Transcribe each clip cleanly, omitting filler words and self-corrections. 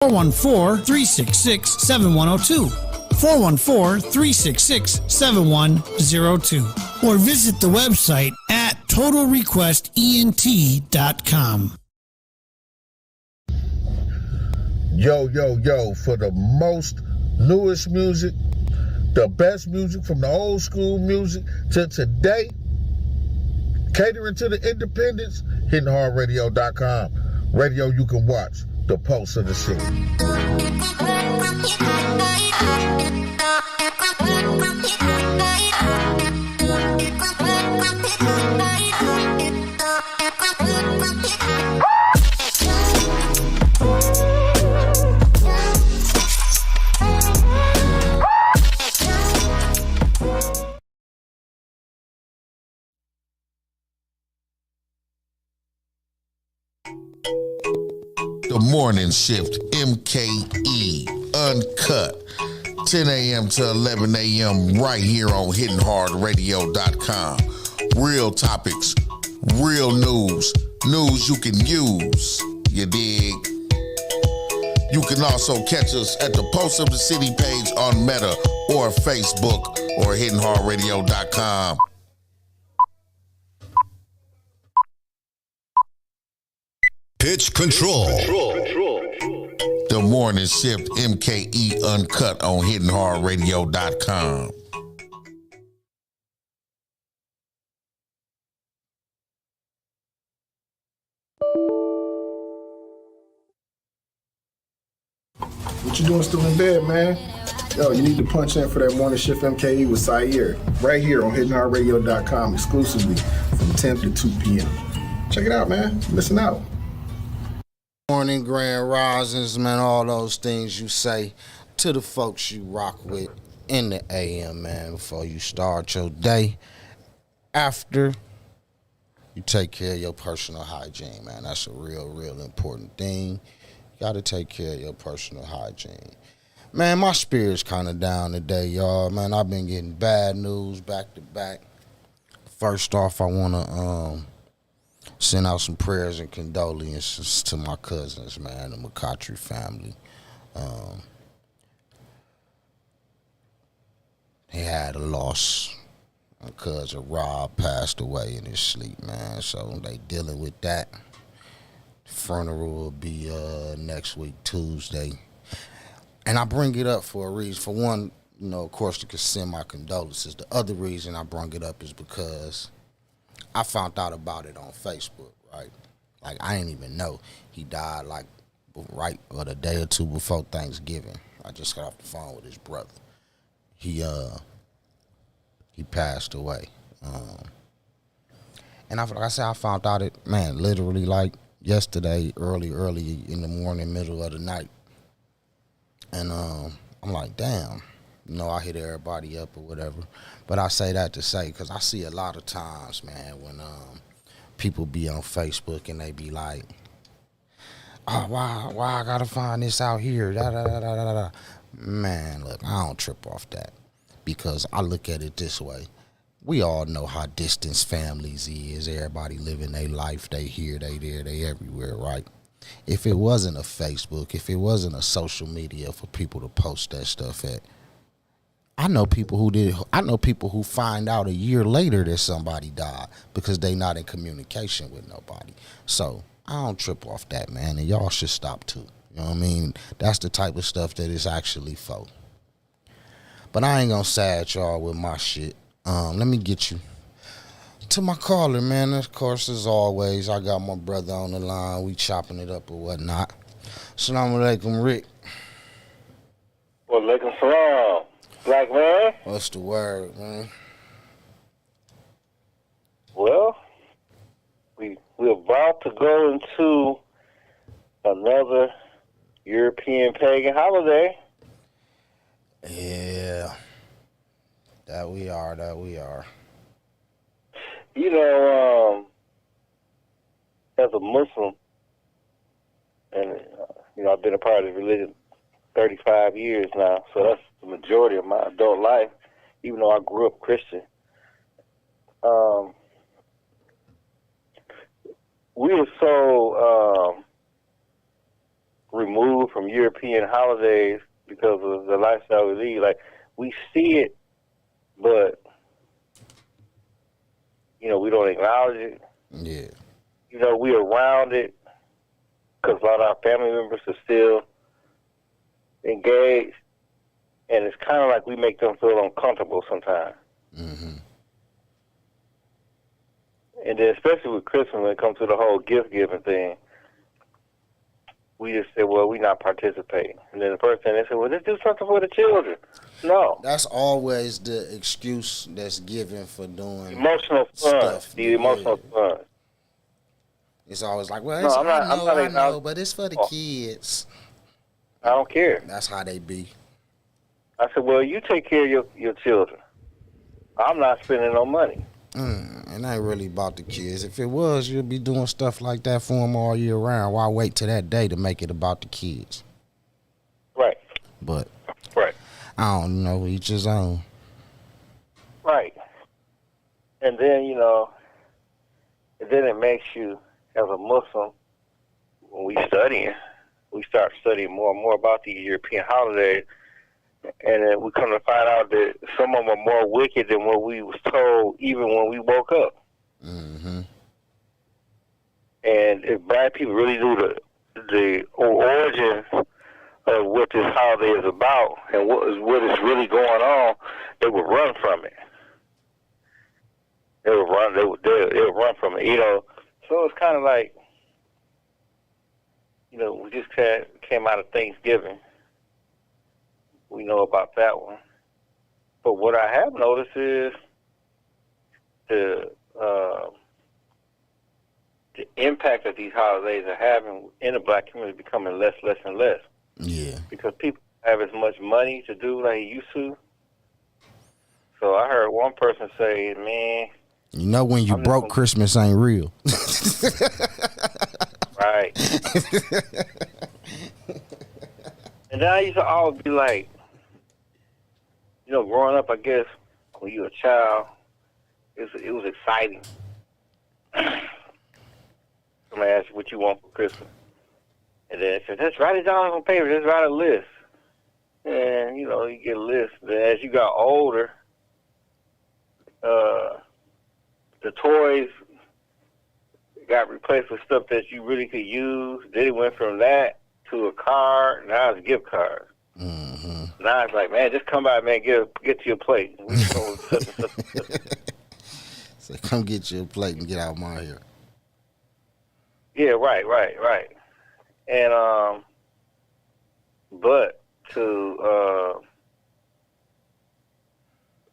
414-366-7102. 414-366-7102. Or visit the website at TotalRequestENT.com. Yo, for the most newest music, the best music from the old school music to today, catering to the independents, HittingHardRadio.com. Radio you can watch, the pulse of the city. The Morning Shift, MKE, uncut, 10 a.m. to 11 a.m. right here on HittingHardRadio.com. Real topics, real news, news you can use, you dig? You can also catch us at the Pulse of the City page on Meta or Facebook or HittingHardRadio.com. Pitch Control. The Morning Shift, MKE Uncut on HittingHardRadio.com. What you doing still in bed, man? Yo, you need to punch in for that Morning Shift MKE with Sayer right here on HittingHardRadio.com exclusively from 10 to 2 p.m. Check it out, man. Listen out. Morning, grand risings, man, all those things you say to the folks you rock with in the AM, man, before you start your day. After you take care of your personal hygiene, man. That's a real important thing. You got to take care of your personal hygiene. Man, my spirit's kind of down today, y'all. Man, I've been getting bad news back to back. First off, I want to send out some prayers and condolences to my cousins, man, the McCautry family. He had a loss. My cousin Rob passed away in his sleep, man, so they dealing with that. The funeral will be next week, Tuesday. And I bring it up for a reason. For one, you know, of course, to send my condolences. The other reason I bring it up is because I found out about it on Facebook, right? Like, I didn't even know. He died, like, right or the day or two before Thanksgiving. I just got off the phone with his brother. He passed away. And like I said, I found out it, man, literally, like, yesterday, early in the morning, middle of the night. And I'm like, damn. You know, I hit everybody up or whatever. But I say that to say, because I see a lot of times, man, when people be on Facebook and they be like, oh, why I got to find this out here? Da, da, da, da, da, da. Man, look, I don't trip off that. Because I look at it this way. We all know how distance families is. Everybody living their life. They here, they there, they everywhere, right? If it wasn't a Facebook, if it wasn't a social media for people to post that stuff at, I know people who find out a year later that somebody died because they not in communication with nobody. So I don't trip off that, man, and y'all should stop too. You know what I mean? That's the type of stuff that is actually for. But I ain't gonna sad y'all with my shit. Let me get you to my caller, man. Of course, as always, I got my brother on the line. We chopping it up or whatnot. Assalamu alaikum, Rick. Wa alaikum salam. Black man? What's the word, man? Well, we're about to go into another European pagan holiday. Yeah. That we are. You know, as a Muslim, and, you know, I've been a part of the religion 35 years now, so that's the majority of my adult life, even though I grew up Christian. We are so removed from European holidays because of the lifestyle we lead. Like, we see it, but, we don't acknowledge it. Yeah. We're around it because a lot of our family members are still engaged, and it's kind of like we make them feel uncomfortable sometimes. Mm-hmm. And then especially with Christmas, when it comes to the whole gift-giving thing, we just say, well, we're not participating. And then the first thing they say, well, let's do something for the children. No. That's always the excuse that's given for doing Emotional fun. stuff. The emotional fun. It's always like, well, No, it's, I'm not- I I'm not- know, but it's for the kids. I don't care. That's how they be. I said, well, you take care of your children. I'm not spending no money. And I ain't really about the kids. If it was, you'd be doing stuff like that for them all year round. Why wait till that day to make it about the kids? Right. But Right. I don't know, each his own. Right. And then, it makes you, as a Muslim, when we start studying more and more about the European holidays, and then we come to find out that some of them are more wicked than what we was told even when we woke up. Mm-hmm. And if black people really knew the origin of what this holiday is about and what is really going on, they would run from it. They would run from it. So it's kind of like, we just came out of Thanksgiving. We know about that one. But what I have noticed is the impact that these holidays are having in the black community becoming less and less. Yeah. Because people have as much money to do like they used to. So I heard one person say, man, when you broke, Christmas ain't real. Right. And then I used to always be like, growing up, I guess, when you were a child, it was exciting. Somebody asked you what you want for Christmas. And then they said, let's write it down on paper. Let's write a list. And, you get a list. Then as you got older, the toys got replaced with stuff that you really could use. Then it went from that to a card. Now it's gift cards. Mm-hmm. Now it's like, man, just come by, man, get to your plate. We go such and such and such. So come get your plate and get out of my hair. Yeah, right. And but to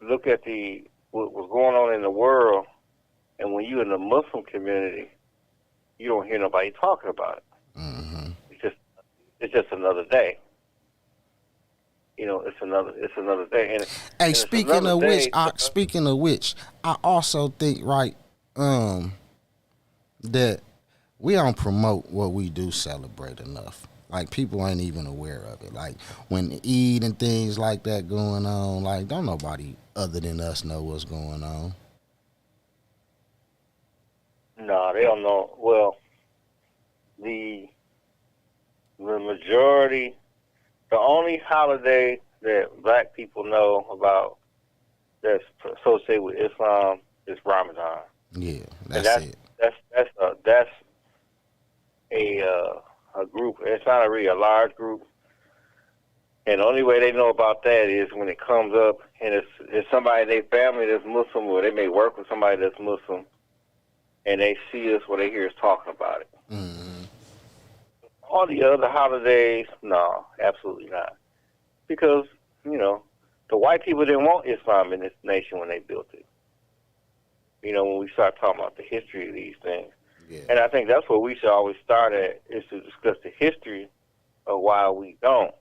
look at what was going on in the world, and when you're in the Muslim community, you don't hear nobody talking about it. Mm-hmm. It's just another day. It's another day. Hey, speaking of which, I also think that we don't promote what we do celebrate enough. Like, people ain't even aware of it. Like, when Eid and things like that going on, like, don't nobody other than us know what's going on. No, they don't know. Well, the majority, the only holiday that black people know about that's associated with Islam is Ramadan. Yeah, that's it. That's a group. It's not really a large group. And the only way they know about that is when it comes up and it's somebody in their family that's Muslim, or they may work with somebody that's Muslim, and they see us or they hear us talking about it. Mm-hmm. All the other holidays, no, absolutely not. Because, the white people didn't want Islam in this nation when they built it. When we start talking about the history of these things. Yeah. And I think that's what we should always start at, is to discuss the history of why we don't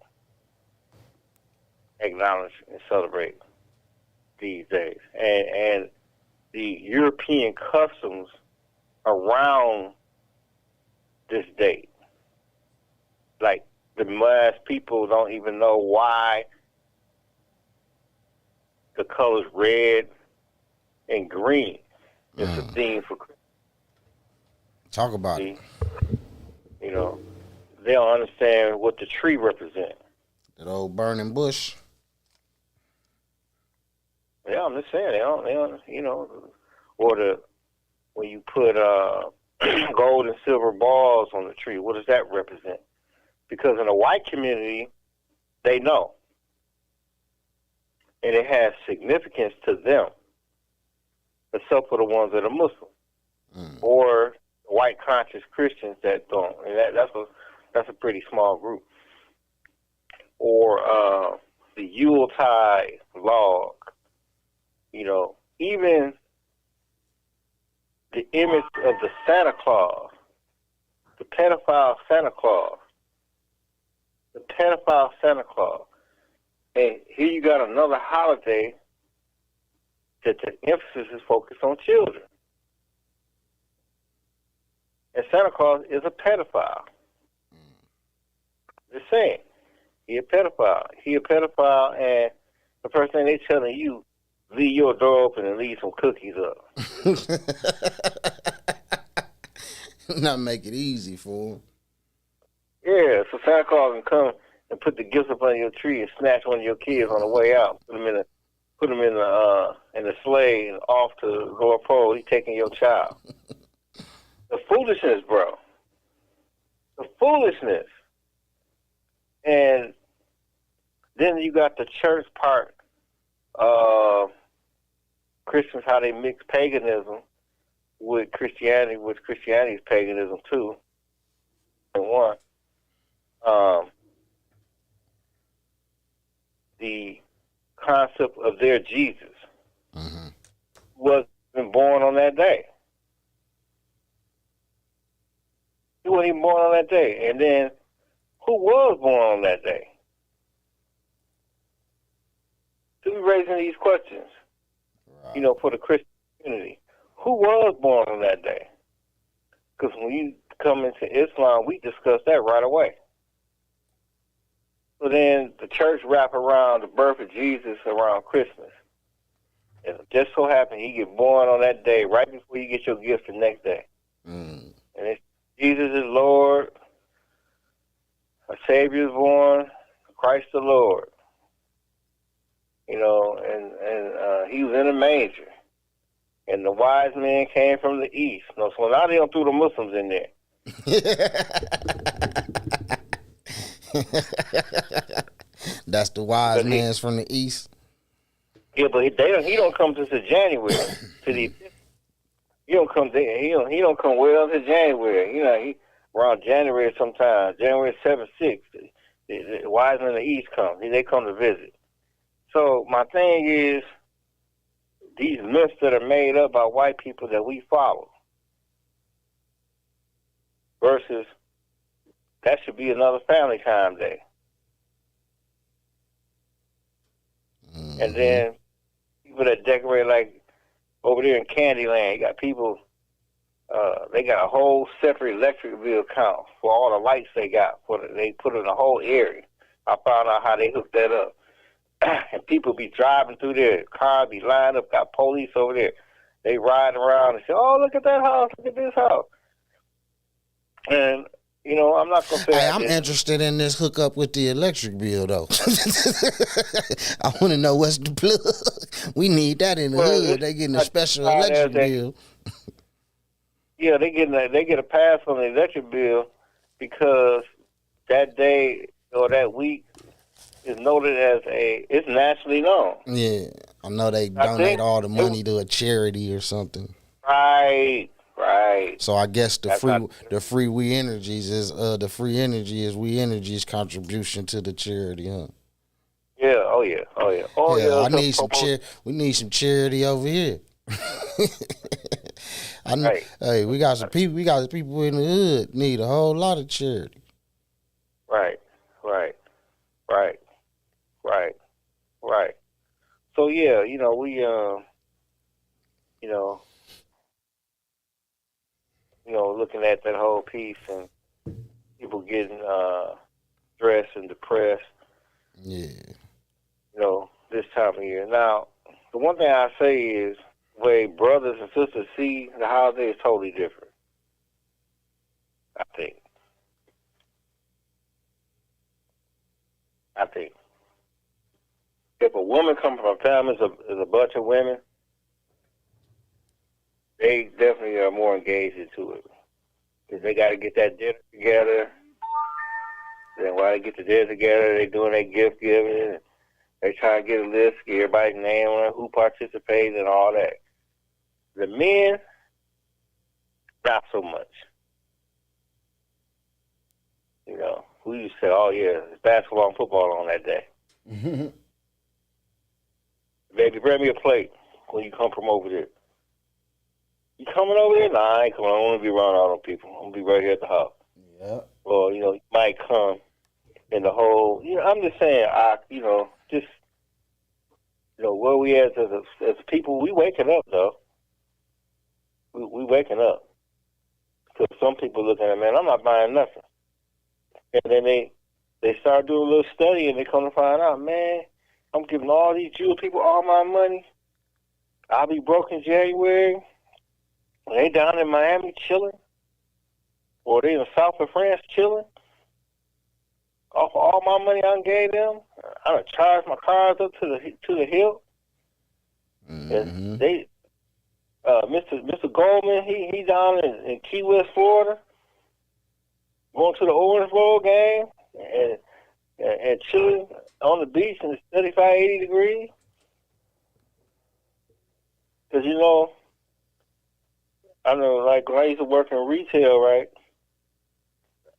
acknowledge and celebrate these days. And the European customs around this date. Like, the mass people don't even know why the colors red and green is the theme for Christmas. Talk about it. they don't understand what the tree represents. That old burning bush. Yeah, I'm just saying, they don't, you know, or when you put gold and silver balls on the tree, what does that represent? Because in the white community, they know. And it has significance to them, except for the ones that are Muslim. Or white conscious Christians that don't. And that's a pretty small group. Or the Yuletide log. You know, even the image of the Santa Claus, the pedophile Santa Claus. The pedophile Santa Claus. And here you got another holiday that the emphasis is focused on children. And Santa Claus is a pedophile. Just saying. He a pedophile. And the first thing they telling you, leave your door open and leave some cookies up. Not make it easy for him. Yeah, so Santa Claus can come and put the gifts up on your tree and snatch one of your kids on the way out. Put them in the sleigh and off to North Pole. He's taking your child. The foolishness, bro. The foolishness. And then you got the church part of Christians, how they mix paganism with Christianity, which Christianity is paganism too. And one. The concept of their Jesus was born on that day. He wasn't even born on that day. And then, who was born on that day? To be raising these questions, you know, for the Christian community. Who was born on that day? Because when you come into Islam, we discuss that right away. So then the church wrap around the birth of Jesus around Christmas. And it just so happened he get born on that day, right before you get your gift the next day. And it's Jesus is Lord, our Savior is born, Christ the Lord. You know, and he was in a manger. And the wise men came from the east. No, so now they don't throw the Muslims in there. That's the wise man's from the east. Yeah, but he don't come to January. He don't come there. He don't come well to January. You know, he around January sometime. January 7th, 6th. The wise men in the east come. They come to visit. So my thing is, these myths that are made up by white people that we follow, versus that should be another family time day. And then people that decorate, like over there in Candyland, you got people, they got a whole separate electric bill count for all the lights they got. They put in a whole area. I found out how they hooked that up. And people be driving through there, cars be lined up, got police over there. They ride around and say, oh, look at that house, look at this house. And, you know, I'm not going to say... Hey, I'm interested in this hookup with the electric bill, though. I want to know what's the plug. We need that in the hood. They getting a special electric bill. Yeah, they get a pass on the electric bill because that day or that week is noted as it's nationally known. Yeah, I know they donate all the money to a charity or something. Right. So I guess the free We Energies is the free energy is We Energies contribution to the charity, huh? Yeah. Oh yeah. I need some we need some charity over here. Hey, we got some people. We got people in the hood need a whole lot of charity. Right. So yeah, you know, we looking at that whole piece and people getting stressed and depressed. Yeah. You know, this time of year. Now, the one thing I say is, the way brothers and sisters see the holiday is totally different. I think. think. If a woman comes from a family is a bunch of women, they definitely are more engaged into it. Because they got to get that dinner together. Then while they get the dinner together, they doing their gift giving. They try to get a list, get everybody's name on it, who participated and all that. The men, not so much. You know, we used to say, oh yeah, it's basketball and football on that day. Baby, bring me a plate when you come from over there. You coming over there? Nah, I ain't coming. I don't want to be around all them people. I'm going to be right here at the house. Yeah. Or, you know, you might come in the whole, you know, I'm just saying, you know, just, you know, where we as people, we waking up, though. We waking up. Because some people looking at, man, I'm not buying nothing. And then they start doing a little study and they come to find out, man, I'm giving all these Jewish people all my money. I'll be broke in January. They down in Miami chilling. Or they in the south of France chilling. Off of all my money I gave them. I done charged my cars up to the hill. And they Mr. Goldman, he down in Key West, Florida, going to the Orange Bowl game and chilling on the beach and it's 35, 80 degrees. Because, you know, I know, like, when I used to work in retail, right?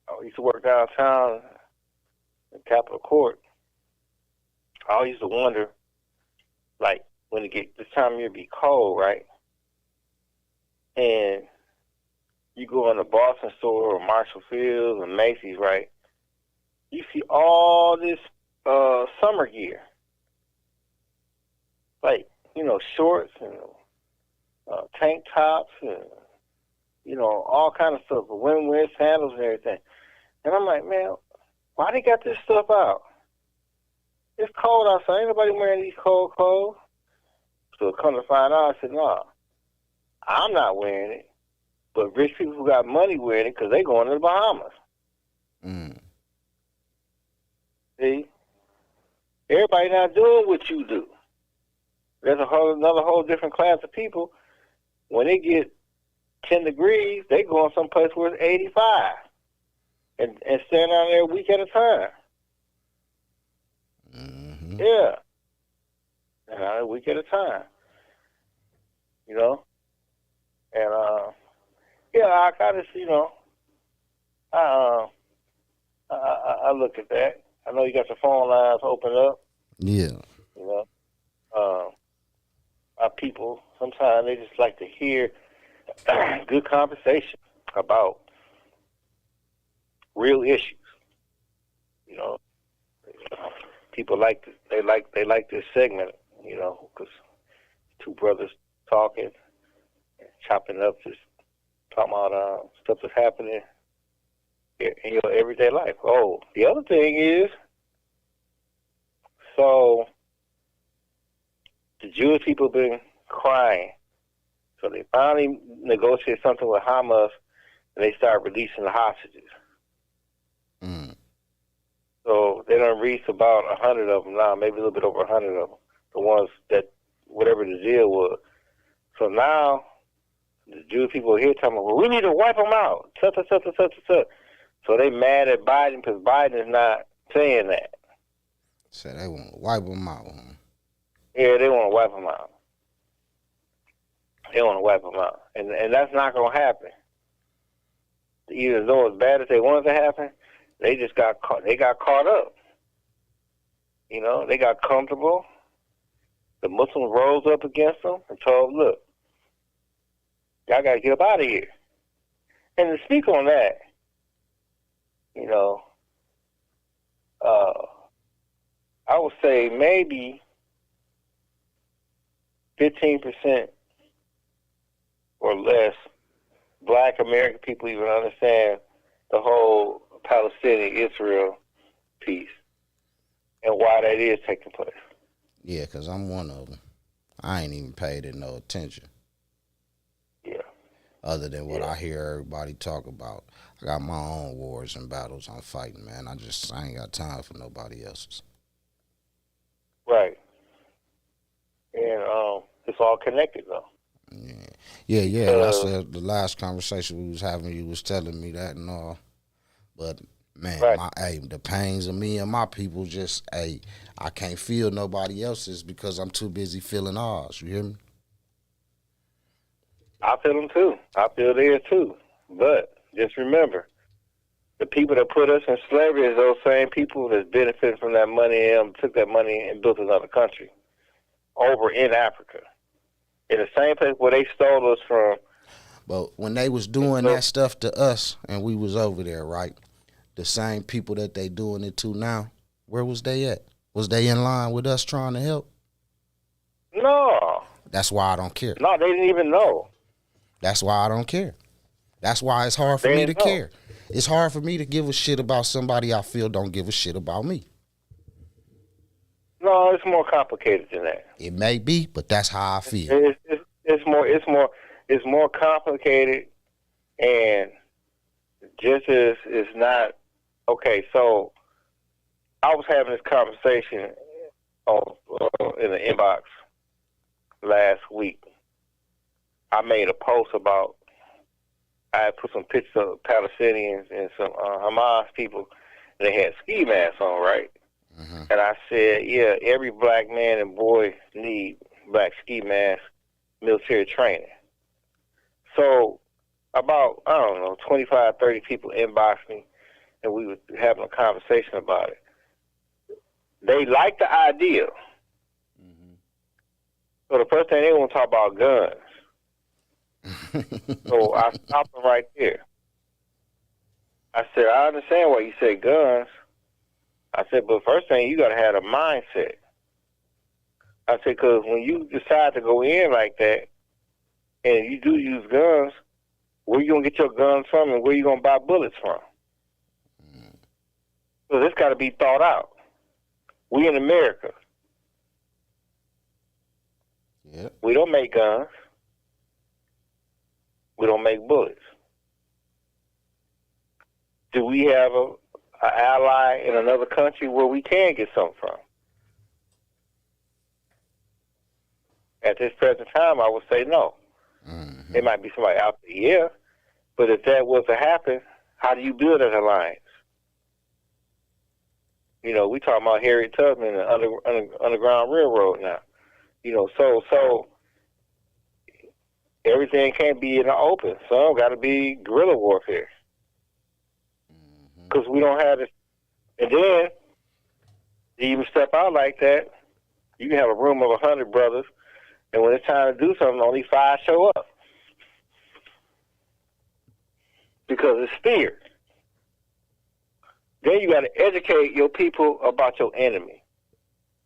I used to work downtown in Capitol Court. I always used to wonder, like, when it get this time of year be cold, right? And you go in the Boston store or Marshall Fields or Macy's, right? You see all this summer gear. Like, you know, shorts and tank tops and, you know, all kind of stuff, women wear sandals and everything. And I'm like, man, why they got this stuff out? It's cold outside. Ain't nobody wearing these cold clothes. So come to find out, I said, no, I'm not wearing it. But rich people who got money wearing it because they going to the Bahamas. See? Everybody not doing what you do. There's another whole different class of people. When they get 10 degrees, they go someplace where it's 85 and stand down there a week at a time. Yeah. And a week at a time. You know? And, yeah, I kind of, you know, I look at that. I know you got your phone lines open up. Yeah. You know? Our people, sometimes they just like to hear good conversation about real issues. You know, people like this segment. You know, because two brothers talking, chopping up, just talking about stuff that's happening in your everyday life. Oh, the other thing is, so the Jewish people have been crying. So they finally negotiated something with Hamas, and they start releasing the hostages. So they done reached about 100 of them now, maybe a little bit over 100 of them, the ones that, whatever the deal was. So now the Jewish people are here talking, well, we need to wipe them out. So they mad at Biden because Biden is not saying that. So they want to wipe them out, huh? Yeah, they want to wipe them out. They want to wipe them out. And that's not going to happen. Even though as bad as they want it to happen, they just got caught. They got caught up. You know, they got comfortable. The Muslims rose up against them and told, look, y'all got to get up out of here. And to speak on that, you know, I would say maybe 15% or less Black American people even understand the whole Palestinian-Israel piece and why that is taking place. Yeah, because I'm one of them. I ain't even paid it no attention. Yeah. Other than what I hear everybody talk about. I got my own wars and battles I'm fighting, man. I ain't got time for nobody else's. Right. And it's all connected, though. Yeah. That's the last conversation we was having. You was telling me that and all. But man, Right. the pains of me and my people just, I can't feel nobody else's because I'm too busy feeling ours. You hear me? I feel them too. I feel theirs too. But just remember, the people that put us in slavery is those same people that benefited from that money and took that money and built another country over in Africa. In the same place where they stole us from. But when they was doing that stuff to us and we was over there, right? The same people that they doing it to now, where was they at? Was they in line with us trying to help? No. That's why I don't care. No, they didn't even know. That's why I don't care. That's why it's hard for me to care. It's hard for me to give a shit about somebody I feel don't give a shit about me. No, it's more complicated than that. It may be, but that's how I feel. It's more complicated, and just as it's not okay. So I was having this conversation in the inbox last week. I made a post about. I put some pictures of Palestinians and some Hamas people. And they had ski masks on, right? Mm-hmm. And I said, yeah, every black man and boy need black ski masks, military training. So about, 25, 30 people inboxed me, and we were having a conversation about it. They liked the idea. Mm-hmm. So the first thing they want to talk about guns. So I stopped them right there. I said, I understand why you say guns. I said, but first thing, you got to have a mindset. I said, because when you decide to go in like that, and you do use guns, where you going to get your guns from and where you going to buy bullets from? So this got to be thought out. We in America. Yep. We don't make guns. We don't make bullets. Do we have an ally in another country where we can get something from? At this present time, I would say no. Mm-hmm. It might be somebody out there, yeah. But if that was to happen, how do you build an alliance? You know, we talking about Harriet Tubman and the Underground Railroad now. You know, so everything can't be in the open. Some got to be guerrilla warfare. Because we don't have it. And then, you even step out like that, you can have a room of 100 brothers, and when it's time to do something, only 5 show up. Because it's fear. Then you got to educate your people about your enemy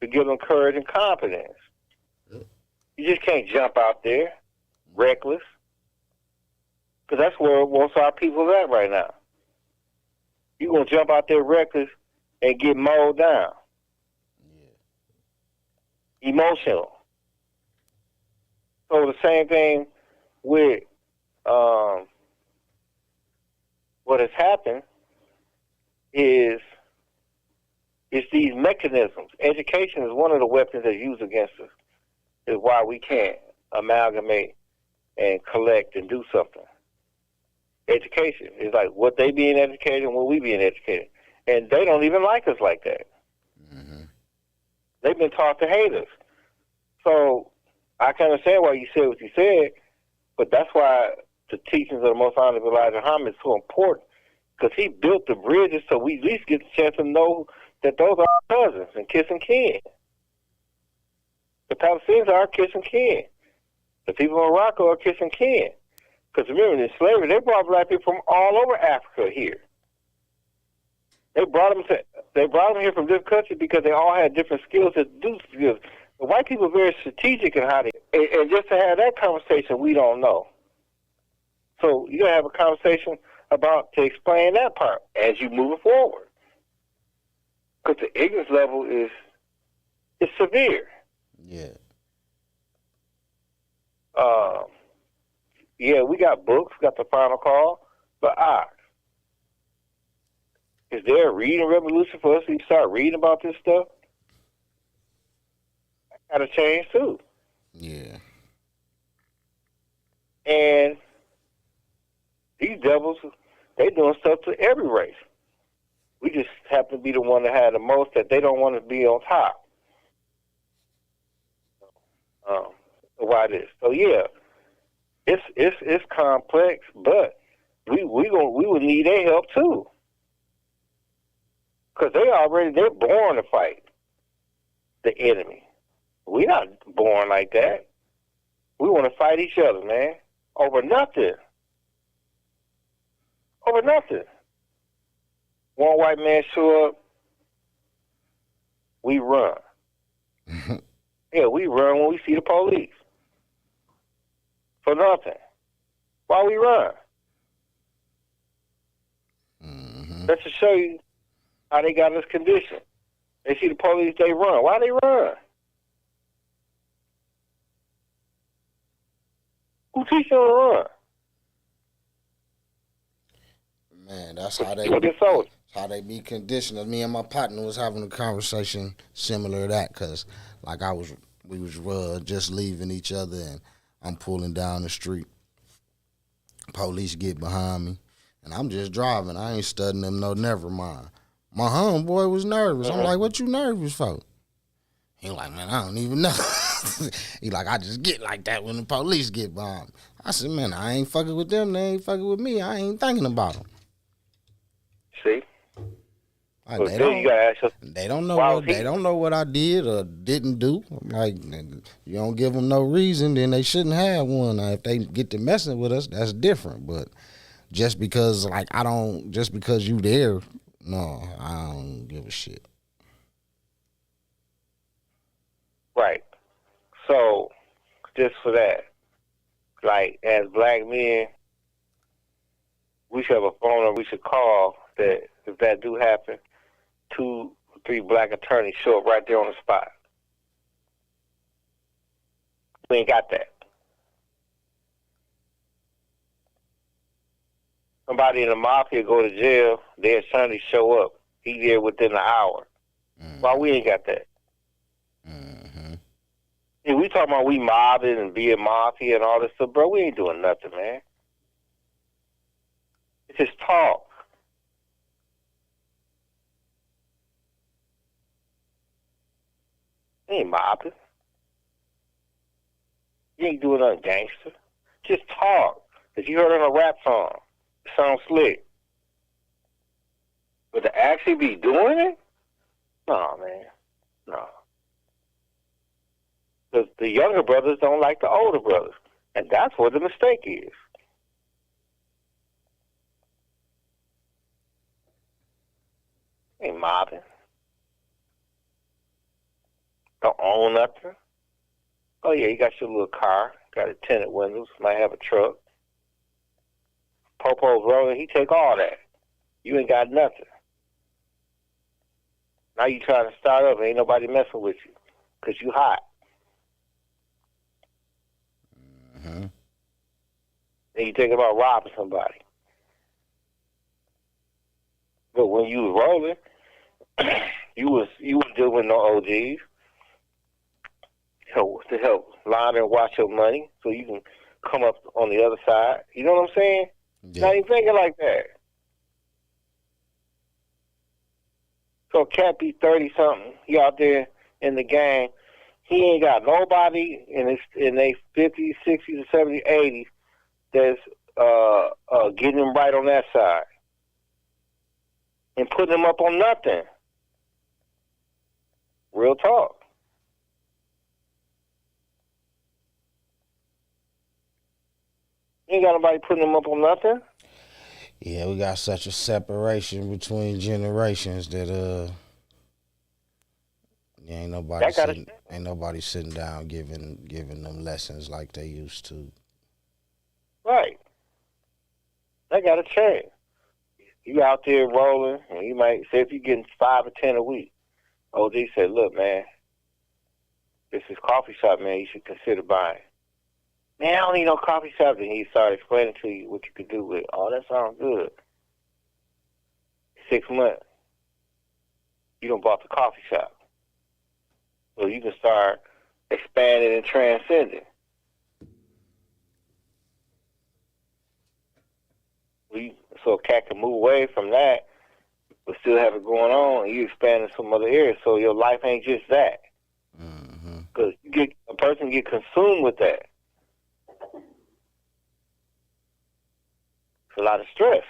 to give them courage and confidence. You just can't jump out there reckless, because that's where most of our people are at right now. You're going to jump out there reckless and get mowed down. Yeah. Emotional. So the same thing with what has happened is these mechanisms. Education is one of the weapons that's used against us. Is why we can't amalgamate and collect and do something. Education is like what they being educated and what we being educated. And they don't even like us like that. Mm-hmm. They've been taught to hate us. So I can understand why you said what you said, but that's why the teachings of the Most Honorable Elijah Muhammad is so important, because he built the bridges so we at least get the chance to know that those are our cousins and kiss and kin. The Palestinians are our kiss and kin. The people in Morocco are kiss and kin. Because remember, in slavery, they brought black people from all over Africa here. They brought them here from different countries because they all had different skills to do skills. The white people are very strategic in how they... And just to have that conversation, we don't know. So you got to have a conversation to explain that part as you move forward. Because the ignorance level is severe. Yeah. Yeah, we got books, got the final call, but is there a reading revolution for us to start reading about this stuff? Gotta change too. Yeah. And these devils, they doing stuff to every race. We just happen to be the one that had the most that they don't want to be on top. Why this? So yeah, it's complex, but we would need their help too, because they're born to fight the enemy. We're not born like that. We want to fight each other, man, over nothing. Over nothing. One white man show up, we run. Yeah, we run when we see the police. For nothing. Why we run? That's to show you how they got us conditioned. They see the police, they run. Why they run? Who teach them to run? Man, that's how they be conditioned. Me and my partner was having a conversation similar to that, because like we was just leaving each other, and I'm pulling down the street. Police get behind me, and I'm just driving. I ain't studying them, no, never mind. My homeboy was nervous. I'm like, what you nervous for? He like, man, I don't even know. He like, I just get like that when the police get behind me. I said, man, I ain't fucking with them. They ain't fucking with me. I ain't thinking about them. See? Like, they don't know what I did or didn't do. Like, you don't give them no reason, then they shouldn't have one. Now, if they get to messing with us, that's different. But just because you there, no, I don't give a shit. Right. So, just for that, like, as black men, we should have a phone number we should call that if that do happen, 2 or 3 black attorneys show up right there on the spot. We ain't got that. Somebody in the mafia go to jail, their attorney show up. He there within an hour. Why we ain't got that? Yeah, we talking about we mobbing and being mafia and all this stuff, bro. We ain't doing nothing, man. It's just talk. You ain't mobbing. You ain't doing nothing gangster. Just talk. If you heard on a rap song, it sounds slick. But to actually be doing it? No, man. No. Because the younger brothers don't like the older brothers. And that's where the mistake is. Ain't mobbing. Don't own nothing. Oh, yeah, you got your little car. Got a tinted windows. Might have a truck. Popo's rolling. He take all that. You ain't got nothing. Now you trying to start up and ain't nobody messing with you. Because you hot. And you think about robbing somebody. But when you was rolling, you was dealing with no OGs to help launder and watch your money so you can come up on the other side. You know what I'm saying? Yeah. Not even thinking like that. So cat be 30-something. He out there in the gang. He ain't got nobody in they 50s, 60s, 70s, 80s that's getting him right on that side and putting him up on nothing. Real talk. You ain't got nobody putting him up on nothing. Yeah, we got such a separation between generations that ain't nobody sitting down giving them lessons like they used to. Right. That got to change. You out there rolling, and you might say if you're getting 5 or 10 a week. OG said, "Look, man, this is coffee shop, man. You should consider buying." Man, I don't need no coffee shop. And he started explaining to you what you could do with it. Oh, that sounds good. 6 months, you done bought the coffee shop. So you can start expanded and transcended. So a cat can move away from that, but still have it going on, and you expand in some other areas. So your life ain't just that. Because a person get consumed with that. It's a lot of stress.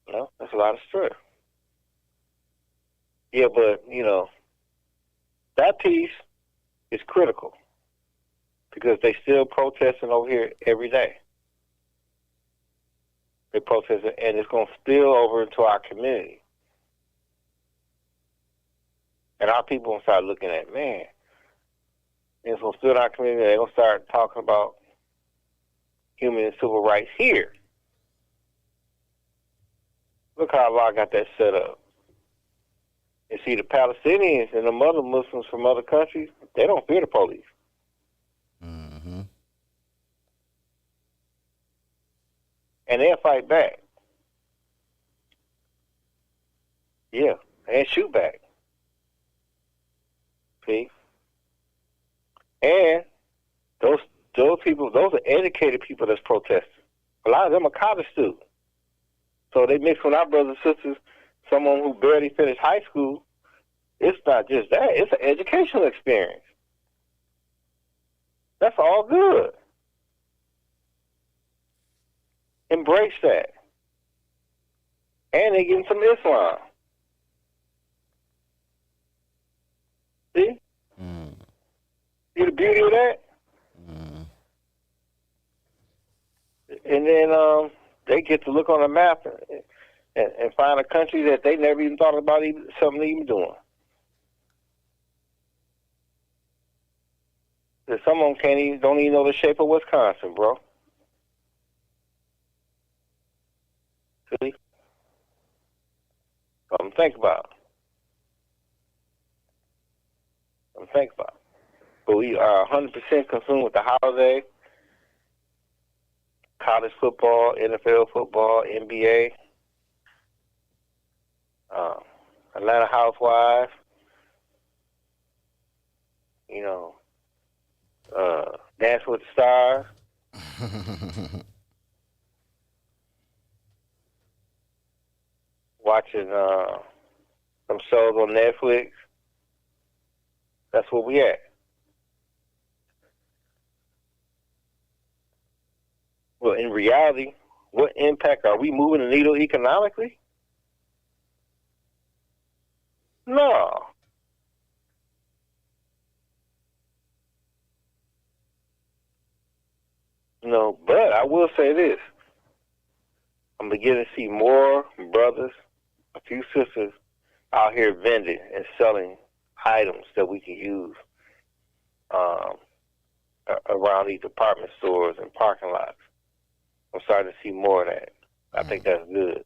That's a lot of stress. Yeah, but, that piece is critical because they still protesting over here every day. They protesting, and it's going to spill over into our community. And our people going to start looking at, man, it's going to spill in our community. They're going to start talking about human and civil rights here. Look how Allah got that set up. And see, the Palestinians and the other Muslims from other countries, they don't fear the police. And they'll fight back. Yeah, and shoot back. See? And those people, those are educated people that's protesting. A lot of them are college students. So they mix with our brothers and sisters, someone who barely finished high school. It's not just that. It's an educational experience. That's all good. Embrace that. And they getting some Islam. See? See the beauty of that? And then they get to look on a map and find a country that they never even thought about something even doing. Some of them don't even know the shape of Wisconsin, bro. See? Something to think about. But we are 100% consumed with the holiday, college football, NFL football, NBA, Atlanta Housewives, Dance with the Stars. Watching some shows on Netflix. That's where we at. Well, in reality, what impact are we moving the needle economically? No. No, but I will say this. I'm beginning to see more brothers, a few sisters out here vending and selling items that we can use around these department stores and parking lots. I'm starting to see more of that. I think that's good.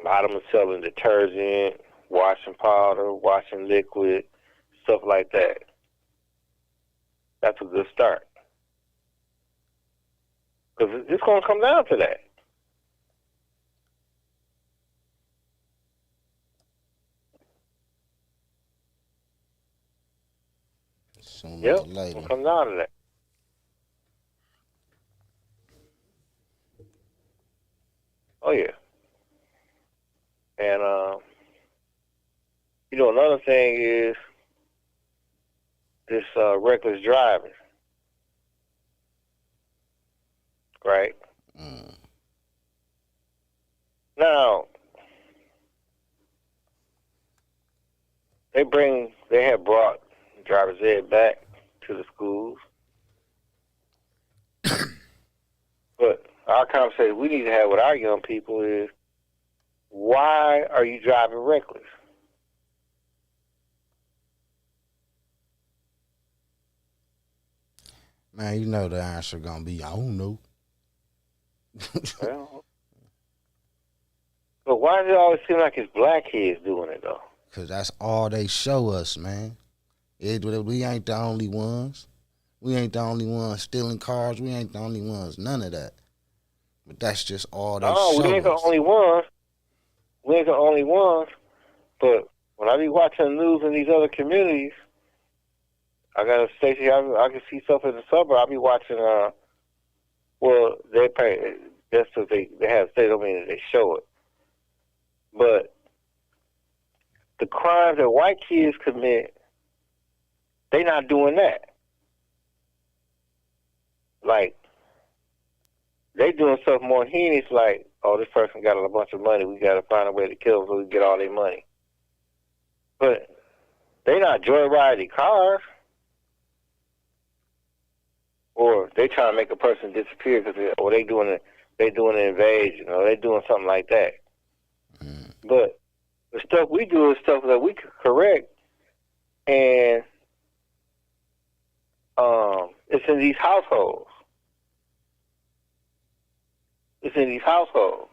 A lot of them are selling detergent, washing powder, washing liquid, stuff like that. That's a good start. Because it's going to come down to that. Sooner or It's later. going to come down to that. Oh, yeah. And, another thing is this reckless driving. Right? Now, they have brought driver's ed back to the schools. But our conversation we need to have with our young people is, why are you driving reckless? Man, you know the answer gonna be, I don't know. Well, but why does it always seem like it's black kids doing it, though? Because that's all they show us, man. We ain't the only ones. We ain't the only ones stealing cars. We ain't the only ones. None of that. But that's just all they show us. We ain't the only ones. we ain't the only ones. But when I be watching the news in these other communities, I got a station here. I can see stuff in the suburb. I be watching. Well, they pay. That's what they have. They don't mean that they show it, but the crimes that white kids commit, they not doing that. Like, they doing stuff more heinous, like, oh, this person got a bunch of money, we got to find a way to kill them so we can get all their money. But they not joyriding cars. Or they trying to make a person disappear because they doing an invasion, or they doing something like that. But the stuff we do is stuff that we could correct, and it's in these households. It's in these households.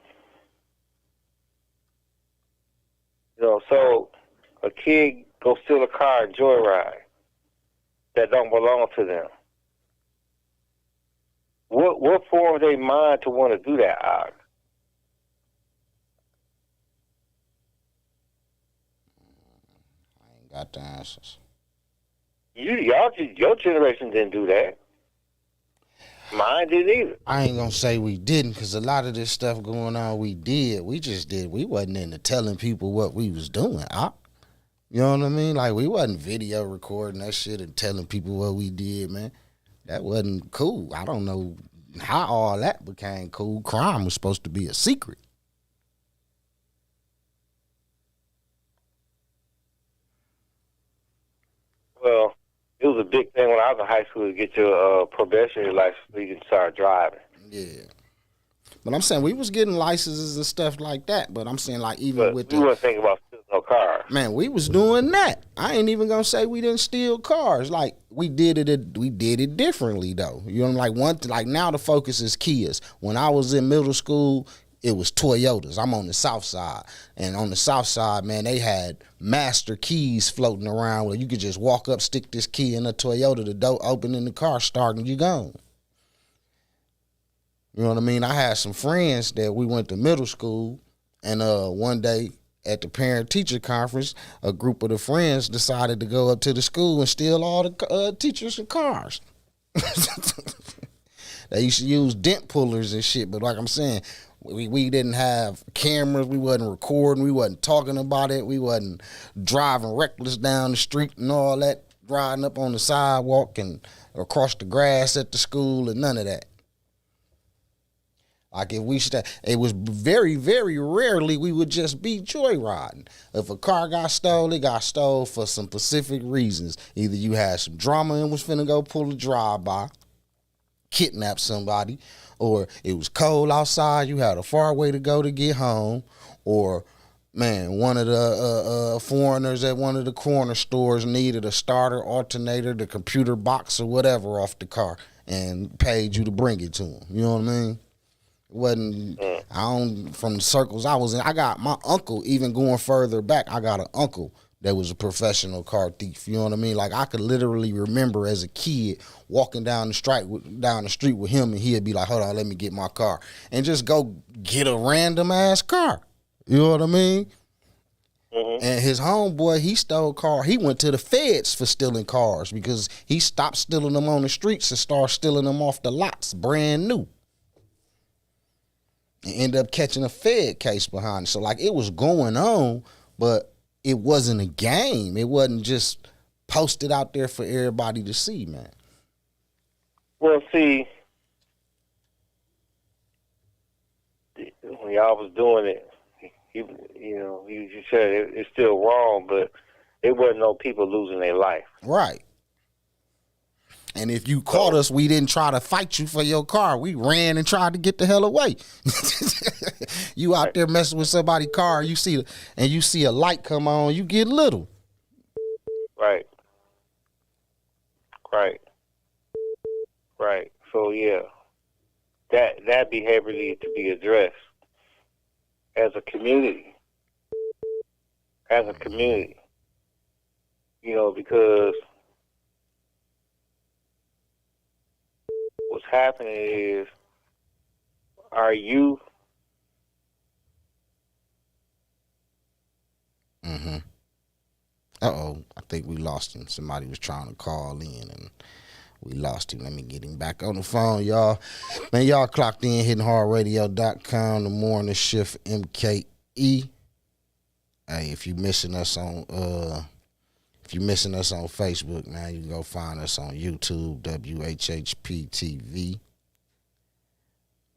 So a kid go steal a car and joyride that don't belong to them. What form they mind to want to do that out? I ain't got the answers. Your generation didn't do that. Mine didn't either. I ain't gonna say we didn't, because a lot of this stuff going on, we did. We just did. We wasn't into telling people what we was doing. You know what I mean? Like, we wasn't video recording that shit and telling people what we did, man. That wasn't cool. I don't know how all that became cool. Crime was supposed to be a secret. Well, it was a big thing when I was in high school to get your probationary license so you can start driving. Yeah. But I'm saying we was getting licenses and stuff like that. But I'm saying, like, even But with we weren't thinking about stealing no cars. Man, we was doing that. I ain't even gonna say we didn't steal cars. Like, we did it differently though. You know, like now the focus is Kias. When I was in middle school, it was Toyotas. I'm on the south side. And on the south side, man, they had master keys floating around where you could just walk up, stick this key in a Toyota, the door open in the car, start, and you gone. You know what I mean? I had some friends that we went to middle school, and one day at the parent-teacher conference, a group of the friends decided to go up to the school and steal all the teachers' cars. They used to use dent pullers and shit, but like I'm saying, we didn't have cameras, we wasn't recording, we wasn't talking about it, we wasn't driving reckless down the street and all that, riding up on the sidewalk and across the grass at the school and none of that. Like, if it was very, very rarely we would just be joyriding. If a car got stole, it got stole for some specific reasons. Either you had some drama and was finna go pull a drive-by, kidnap somebody, or it was cold outside, you had a far way to go to get home, or, man, one of the foreigners at one of the corner stores needed a starter, alternator, the computer box, or whatever off the car and paid you to bring it to them. You know what I mean? Wasn't from the circles I was in. I got my uncle, even going further back, I got an uncle that was a professional car thief. You know what I mean? Like, I could literally remember as a kid walking down the street with him, and he'd be like, hold on, let me get my car, and just go get a random ass car. You know what I mean? Mm-hmm. And his homeboy, he stole car. He went to the feds for stealing cars because he stopped stealing them on the streets and started stealing them off the lots, brand new. And end up catching a Fed case behind it. So, like, it was going on, but it wasn't a game. It wasn't just posted out there for everybody to see, man. Well, see, when y'all was doing it, you said it's still wrong, but it wasn't no people losing their life. Right. And if you caught us, we didn't try to fight you for your car. We ran and tried to get the hell away. You out there messing with somebody's car, you see a light come on, you get little. Right. So yeah, that behavior needs to be addressed as a community. Because what's happening is, are you Uh-oh, I think we lost him. Somebody was trying to call in, and we lost him. Let me get him back on the phone, y'all. Man, y'all clocked in, hittinghardradio.com, the morning shift MKE. Hey, if you missing us on Facebook, man, you can go find us on YouTube, WHHP-TV.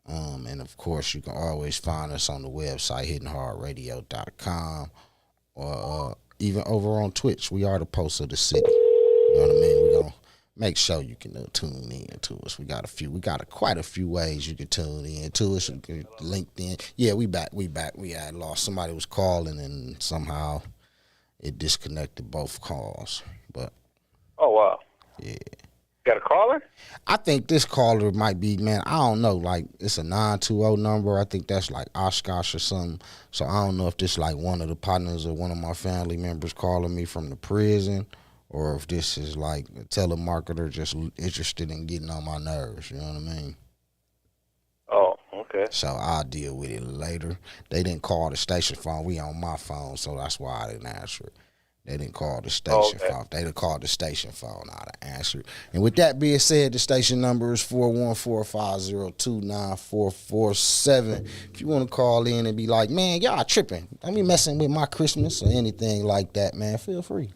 And of course, you can always find us on the website, hittinghardradio.com, or even over on Twitch. We are the Pulse of the City. You know what I mean? We're gonna make sure you can tune in to us. We got quite a few ways you can tune in to us. You can LinkedIn. Yeah, we back. We had lost. Somebody was calling and somehow it disconnected both calls. But Oh, wow. yeah. Got a caller? I think this caller might be, man, I don't know, like it's a 920 number. I think that's like Oshkosh or something. So I don't know if this like one of the partners or one of my family members calling me from the prison, or if this is like a telemarketer just interested in getting on my nerves. You know what I mean? Oh, okay. So I'll deal with it later. They didn't call the station phone. We on my phone, so that's why I didn't answer it. They didn't call the station phone. If they'd have called the station phone, I'd have answered. And with that being said, the station number is 414-502-9447. If you want to call in and be like, man, y'all tripping. Don't be messing with my Christmas or anything like that, man, feel free.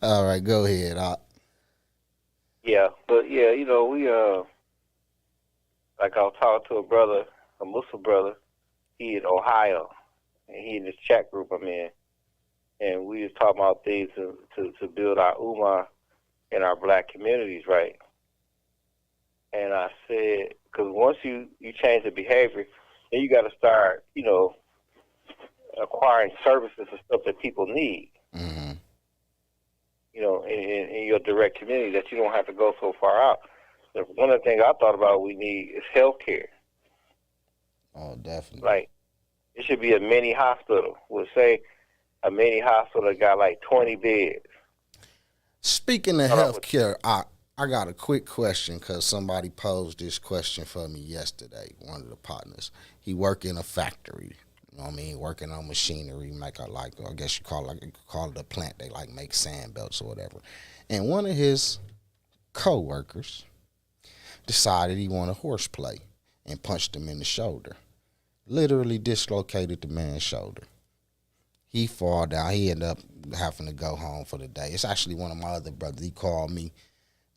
All right, go ahead. Yeah, but yeah, we like I was talking to a brother, a Muslim brother, he in Ohio, and he in this chat group I'm in, and we was talking about things to build our ummah in our black communities, right? And I said, because once you change the behavior, then you got to start, acquiring services and stuff that people need. Mm-hmm. In your direct community, that you don't have to go so far out. So one of the things I thought about we need is health care. Oh, definitely. Like, it should be a mini hospital. We'll say a mini hospital that got like 20 beds. Speaking of healthcare, I got a quick question because somebody posed this question for me yesterday, one of the partners. He work in a factory. You know what I mean? Working on machinery, I guess you call it a plant. They like make sand belts or whatever. And one of his co-workers decided he wanted horseplay and punched him in the shoulder. Literally dislocated the man's shoulder. He fall down. He ended up having to go home for the day. It's actually one of my other brothers. He called me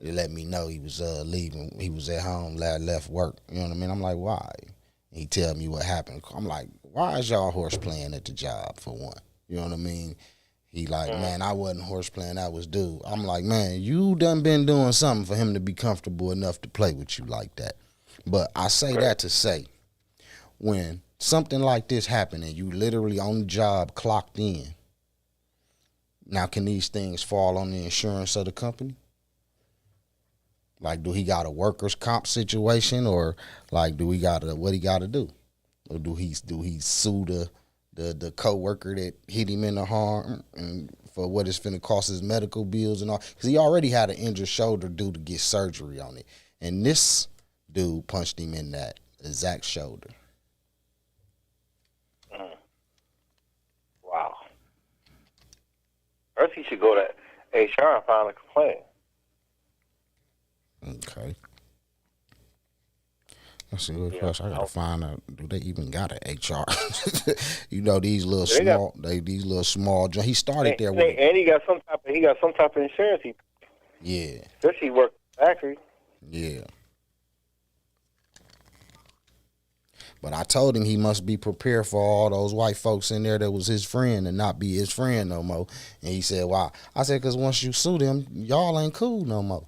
to let me know he was leaving. He was at home, left work. You know what I mean? I'm like, why? He tell me what happened. I'm like, why is y'all horse playing at the job for one? You know what I mean? He like, man, I wasn't horse playing, that was dude. I'm like, man, you done been doing something for him to be comfortable enough to play with you like that. But I say that to say, when something like this happen and you literally on the job clocked in, now can these things fall on the insurance of the company? Like, do he got a workers' comp situation, or like, what he gotta do? Or do he sue the co-worker that hit him in the arm and for what it's finna cost his medical bills and all? Because he already had an injured shoulder due to get surgery on it. And this dude punched him in that exact shoulder. Wow. First, he should go to HR and file a complaint. Okay. Let's see what else I gotta find out. Do they even got an HR? These little small. He started there with, and he got some type of insurance. yeah. Especially he worked in the factory. Yeah. But I told him he must be prepared for all those white folks in there that was his friend and not be his friend no more. And he said, why? I said, because once you sue them, y'all ain't cool no more.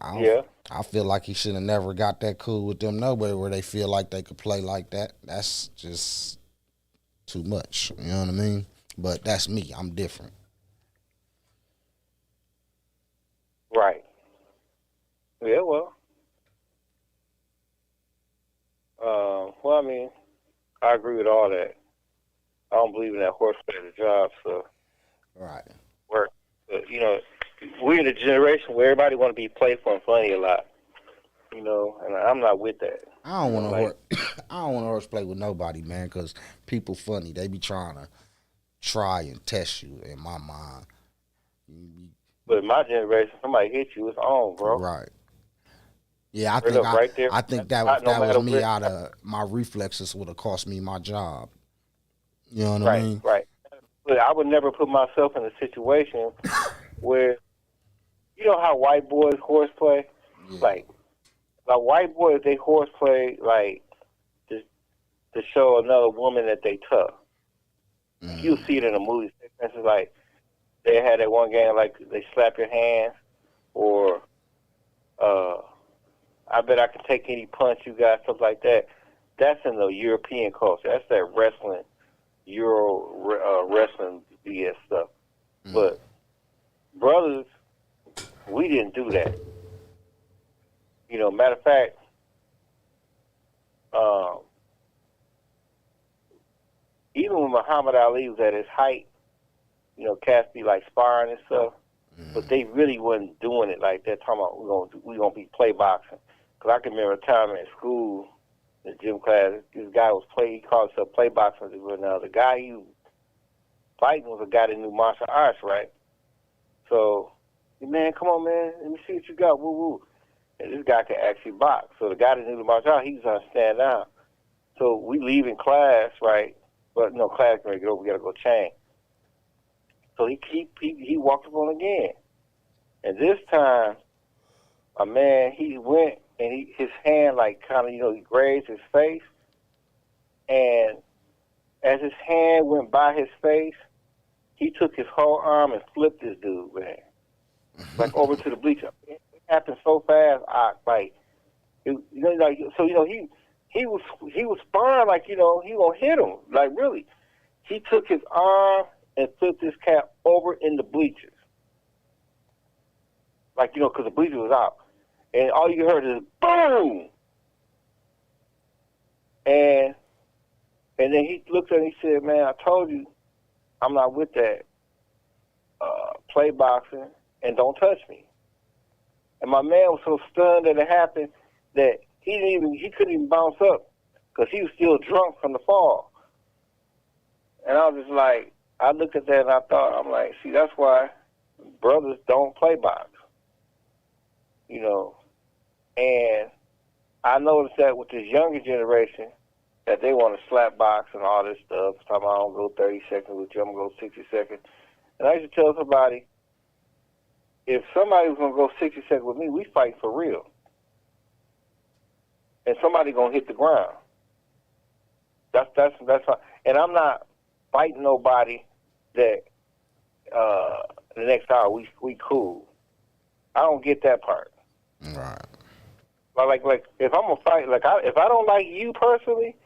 I feel like he should have never got that cool with them nowhere where they feel like they could play like that. That's just too much. You know what I mean? But that's me. I'm different. Right. Yeah, well. I mean, I agree with all that. I don't believe in that horseplay at the job, so. Right. Work. But, we're in a generation where everybody want to be playful and funny a lot, you know, and I'm not with that. I don't want to Like, I don't want to horseplay with nobody, man, because people funny. They be trying to try and test you. In my mind, but in my generation, somebody hit you, it's on, bro. right? Yeah, I Straight think up right there. I think that Not if no that was matter me, where- out of my reflexes would have cost me my job. You know what I Right, mean? right. But I would never put myself in a situation where, you know how white boys horseplay? Yeah. Like white boys, they horseplay, like, to show another woman that they tough. You see it in a movie. It's like, they had that one game, like, they slap your hands, or, I bet I can take any punch you got, stuff like that. That's in the European culture. That's that wrestling, wrestling BS stuff. But brothers, we didn't do that. You know, matter of fact, even when Muhammad Ali was at his height, you know, cats be like sparring and stuff, but they really wasn't doing it like that. Talking about we gonna be play boxing. Cause I can remember a time in school, in gym class, this guy he called himself play boxing. Now the guy he was fighting was a guy that knew martial arts, right? So, man, come on, man, let me see what you got, woo woo. And this guy could actually box. So the guy that knew the martial arts, he was gonna stand down. So we leave in class, right? But no, class gonna get over. We gotta go change. So he walked up on again, and this time, a man, he went and his hand like kind of, you know, he grazed his face, and as his hand went by his face, he took his whole arm and flipped this dude, man, like over to the bleacher. It happened so fast, he was sparring like, you know, he gonna hit him, like really. He took his arm and flipped his cap over in the bleachers, like, you know, because the bleacher was out. And all you heard is boom. And then he looked at me and he said, man, I told you I'm not with that play boxing, and don't touch me. And my man was so stunned that it happened that he couldn't even bounce up because he was still drunk from the fall. And I was just like, I looked at that and I thought, I'm like, see, that's why brothers don't play box. You know, and I noticed that with this younger generation, that they want to slap box and all this stuff. Talking about, I don't go 30 seconds with you, I'm going to go 60 seconds. And I used to tell somebody, if somebody was going to go 60 seconds with me, we fight for real. And somebody going to hit the ground. That's fine. And I'm not fighting nobody that the next hour we cool. I don't get that part. Right. Like if I'm gonna fight, if I don't like you personally,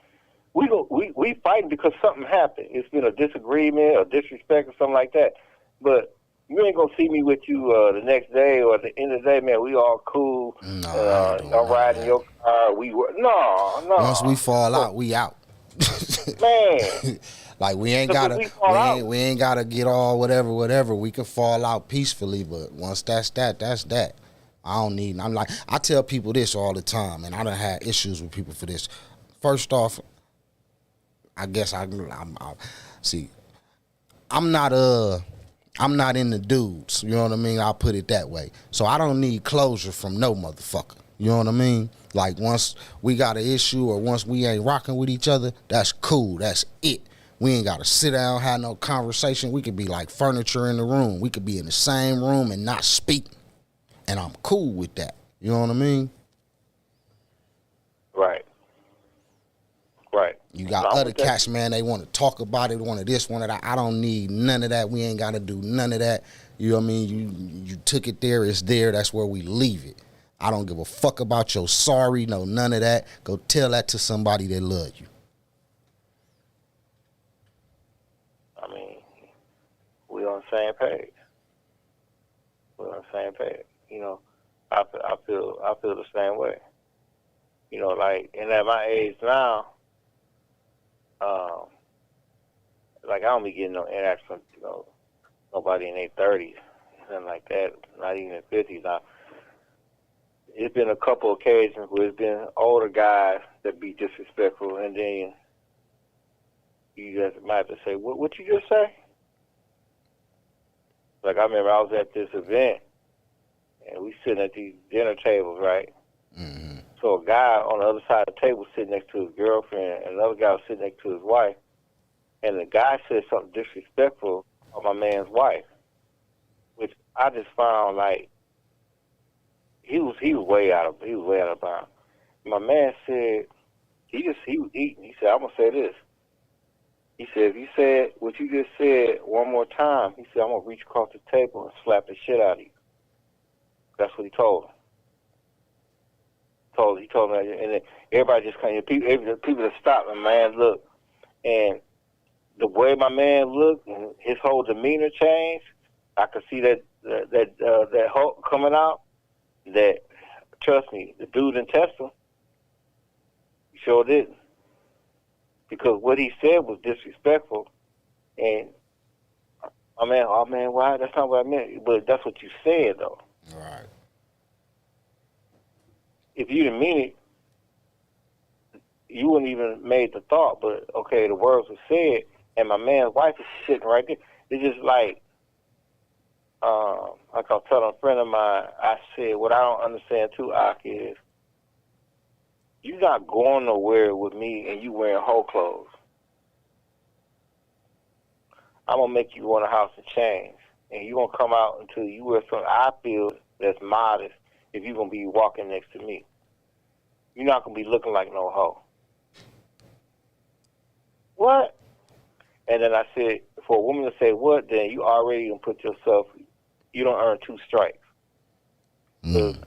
we fighting because something happened. It's been a disagreement or disrespect or something like that. But you ain't gonna see me with you the next day or at the end of the day, man. We all cool. No, I'm riding your car. No. Once we fall out, we out. Man. Like we ain't Because gotta we ain't gotta get all whatever. We can fall out peacefully, but once that's that. I tell people this all the time, and I done had issues with people for this. First off, I guess I'm not in the dudes, you know what I mean? I'll put it that way. So I don't need closure from no motherfucker. You know what I mean? Like once we got an issue or once we ain't rocking with each other, that's cool. That's it. We ain't got to sit down, have no conversation. We could be like furniture in the room. We could be in the same room and not speak. And I'm cool with that. You know what I mean? Right. You got other cats, man, they want to talk about it, want to this, want to that. I don't need none of that. We ain't got to do none of that. You know what I mean? You took it there, it's there. That's where we leave it. I don't give a fuck about your sorry, no, none of that. Go tell that to somebody that love you. I mean, we on the same page. We're on the same page. You know, I feel the same way. You know, like, and at my age now, like I don't be getting no interaction from, you know, nobody in their 30s. nothing like that. Not even in 50s. Now, it's been a couple occasions where it's been older guys that be disrespectful, and then you guys might have to say, "What you just say?" Like I remember I was at this event, and we sitting at these dinner tables, right? Mm-hmm. So a guy on the other side of the table sitting next to his girlfriend, and another guy was sitting next to his wife, and the guy said something disrespectful of my man's wife, which I just found like he was way out of bounds. My man said he was eating. He said, "I'm gonna say this." He said, "If you said what you just said one more time," he said, "I'm gonna reach across the table and slap the shit out of you." That's what he told him. He told me, and then everybody just kind of people that stopped. My man looked, and the way my man looked and his whole demeanor changed. I could see that Hulk coming out. That, trust me, the dude didn't test him. He sure didn't, because what he said was disrespectful, and oh man, why? That's not what I meant. But that's what you said, though. Right. If you didn't mean it, you wouldn't even made the thought. But okay, the words were said, and my man's wife is sitting right there. It's just like I was telling a friend of mine. I said, what I don't understand too, Ak, is you're not going nowhere with me, and you wearing whole clothes. I'm gonna make you go in the house and change, and you gonna come out until you wear something I feel that's modest. If you're going to be walking next to me, you're not going to be looking like no hoe. What? And then I said, for a woman to say what, then you already going to put yourself, you don't earn 2 strikes.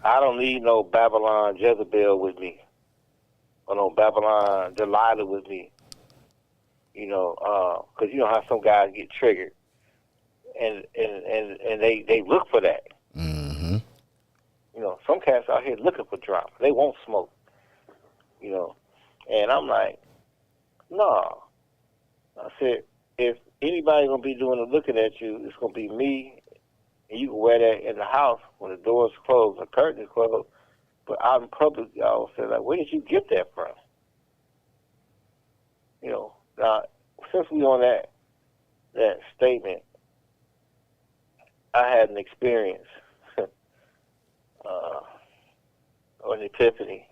I don't need no Babylon Jezebel with me, or no Babylon Delilah with me. You know, because you know how some guys get triggered, and they look for that. Mm-hmm. You know, some cats out here looking for drama. They won't smoke. You know, and I'm like, no. I said, if anybody gonna be doing the looking at you, it's gonna be me, and you can wear that in the house when the door's closed, the curtain's closed. But out in public, y'all say like, where did you get that from? You know, now since we on that statement, I had an experience. An epiphany.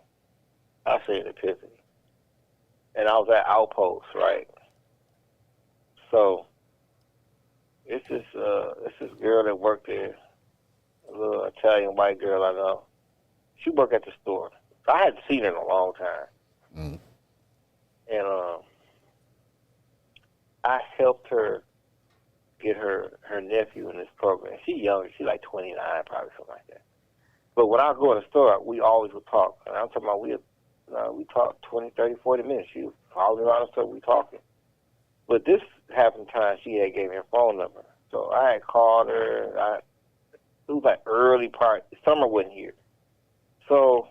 I say an epiphany. And I was at Outpost, right? So it's this girl that worked there, a little Italian white girl I know. She worked at the store. So I hadn't seen her in a long time. Mm. And I helped her get her nephew in this program. She's younger. She's like 29, probably, something like that. But when I go in the store, we always would talk. And I'm talking about we talked 20, 30, 40 minutes. She was following around the store, we talking. But this happened time she had gave me her phone number. So I had called her. It was like early part. Summer wasn't here. So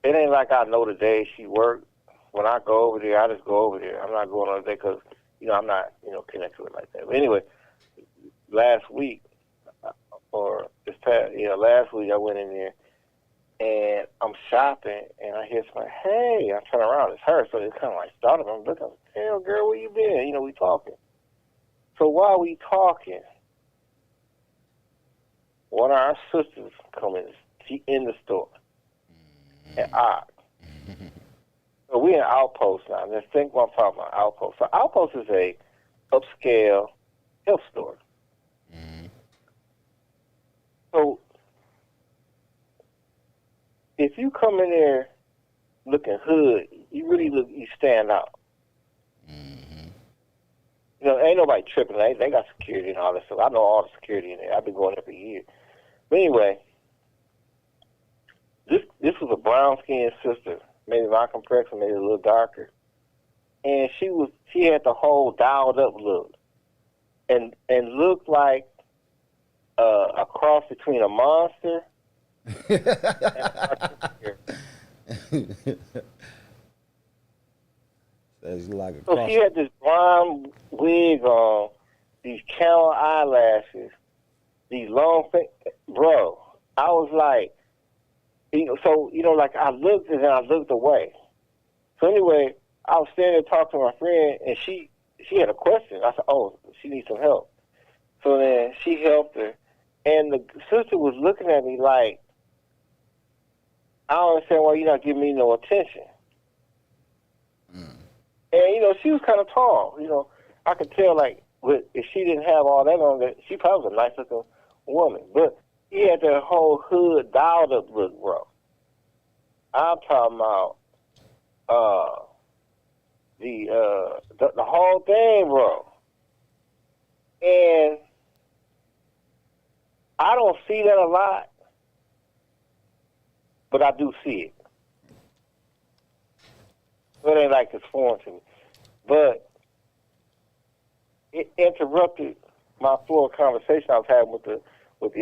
it ain't like I know the day she worked. When I go over there, I just go over there. I'm not going over there because, you know, I'm not, you know, connected with it like that. But anyway, last week, last week I went in there and I'm shopping and I hear somebody, hey, I turn around, it's her. So it's kind of like startled. I'm looking, hell, girl, where you been? You know, we talking. So while we talking, one of our sisters come in, she in the store. And so we in Outpost now. Let's think what I'm talking about, Outpost. So Outpost is a upscale health store. So if you come in there looking hood, you stand out. You know, ain't nobody tripping. They got security and all that stuff. I know all the security in there. I've been going there for years. But anyway, this was a brown-skinned sister, maybe my complexion, maybe a little darker, and she had the whole dialed-up look, and looked like a cross between a monster and like a so she had this blonde wig on, these camel eyelashes, these long things, bro. I was like, like I looked and then I looked away. So anyway, I was standing there talking to my friend, and she had a question. I said, "Oh, she needs some help." So then she helped her, and the sister was looking at me like, "I don't understand why you're not giving me no attention." And she was kind of tall. I could tell like if she didn't have all that on, that she probably was a nice looking woman, but he had that whole hood dialed up look, bro. I'm talking about the whole thing, bro. And I don't see that a lot, but I do see it. It ain't like it's foreign to me. But it interrupted my flow of conversation I was having with the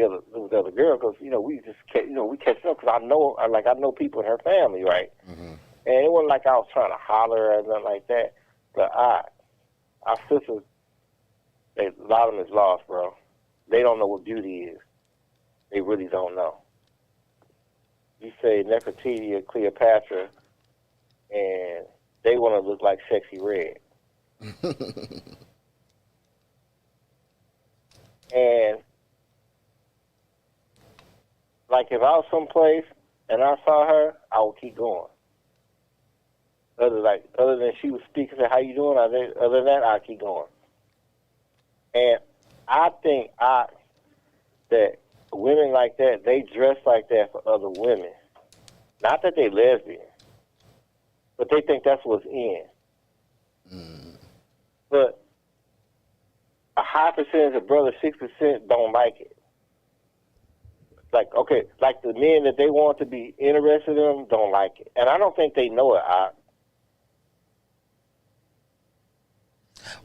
other girl, because we just we catching up, because I know people in her family, right? Mm-hmm. And it wasn't like I was trying to holler or nothing like that. But our sisters, a lot of them is lost, bro. They don't know what beauty is. They really don't know. You say Nefertiti, Cleopatra, and they want to look like Sexy Red. And like if I was someplace and I saw her, I would keep going. Other than she would speak and say, "How you doing?" Other than that, I'd keep going. And I think that women like that, they dress like that for other women. Not that they lesbian, but they think that's what's in. But a high percentage of brothers, 6%, don't like it. Like the men that they want to be interested in don't like it. And I don't think they know it.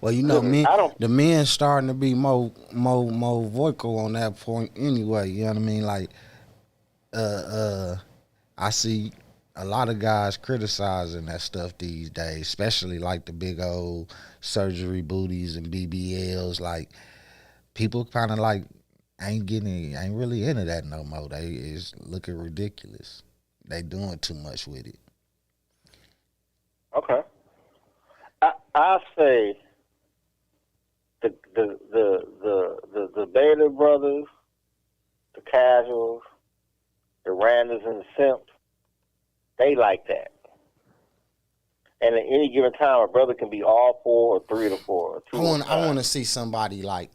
Well, the men starting to be more vocal on that point anyway. You know what I mean? Like, I see a lot of guys criticizing that stuff these days, especially like the big old surgery booties and BBLs. Like, people kind of like ain't really into that no more. They is looking ridiculous. They doing too much with it. Okay. I say the Baylor brothers, the casuals, the randoms and the simps, they like that. And at any given time, a brother can be all 4 or 3 to 4 or 2. I want to see somebody like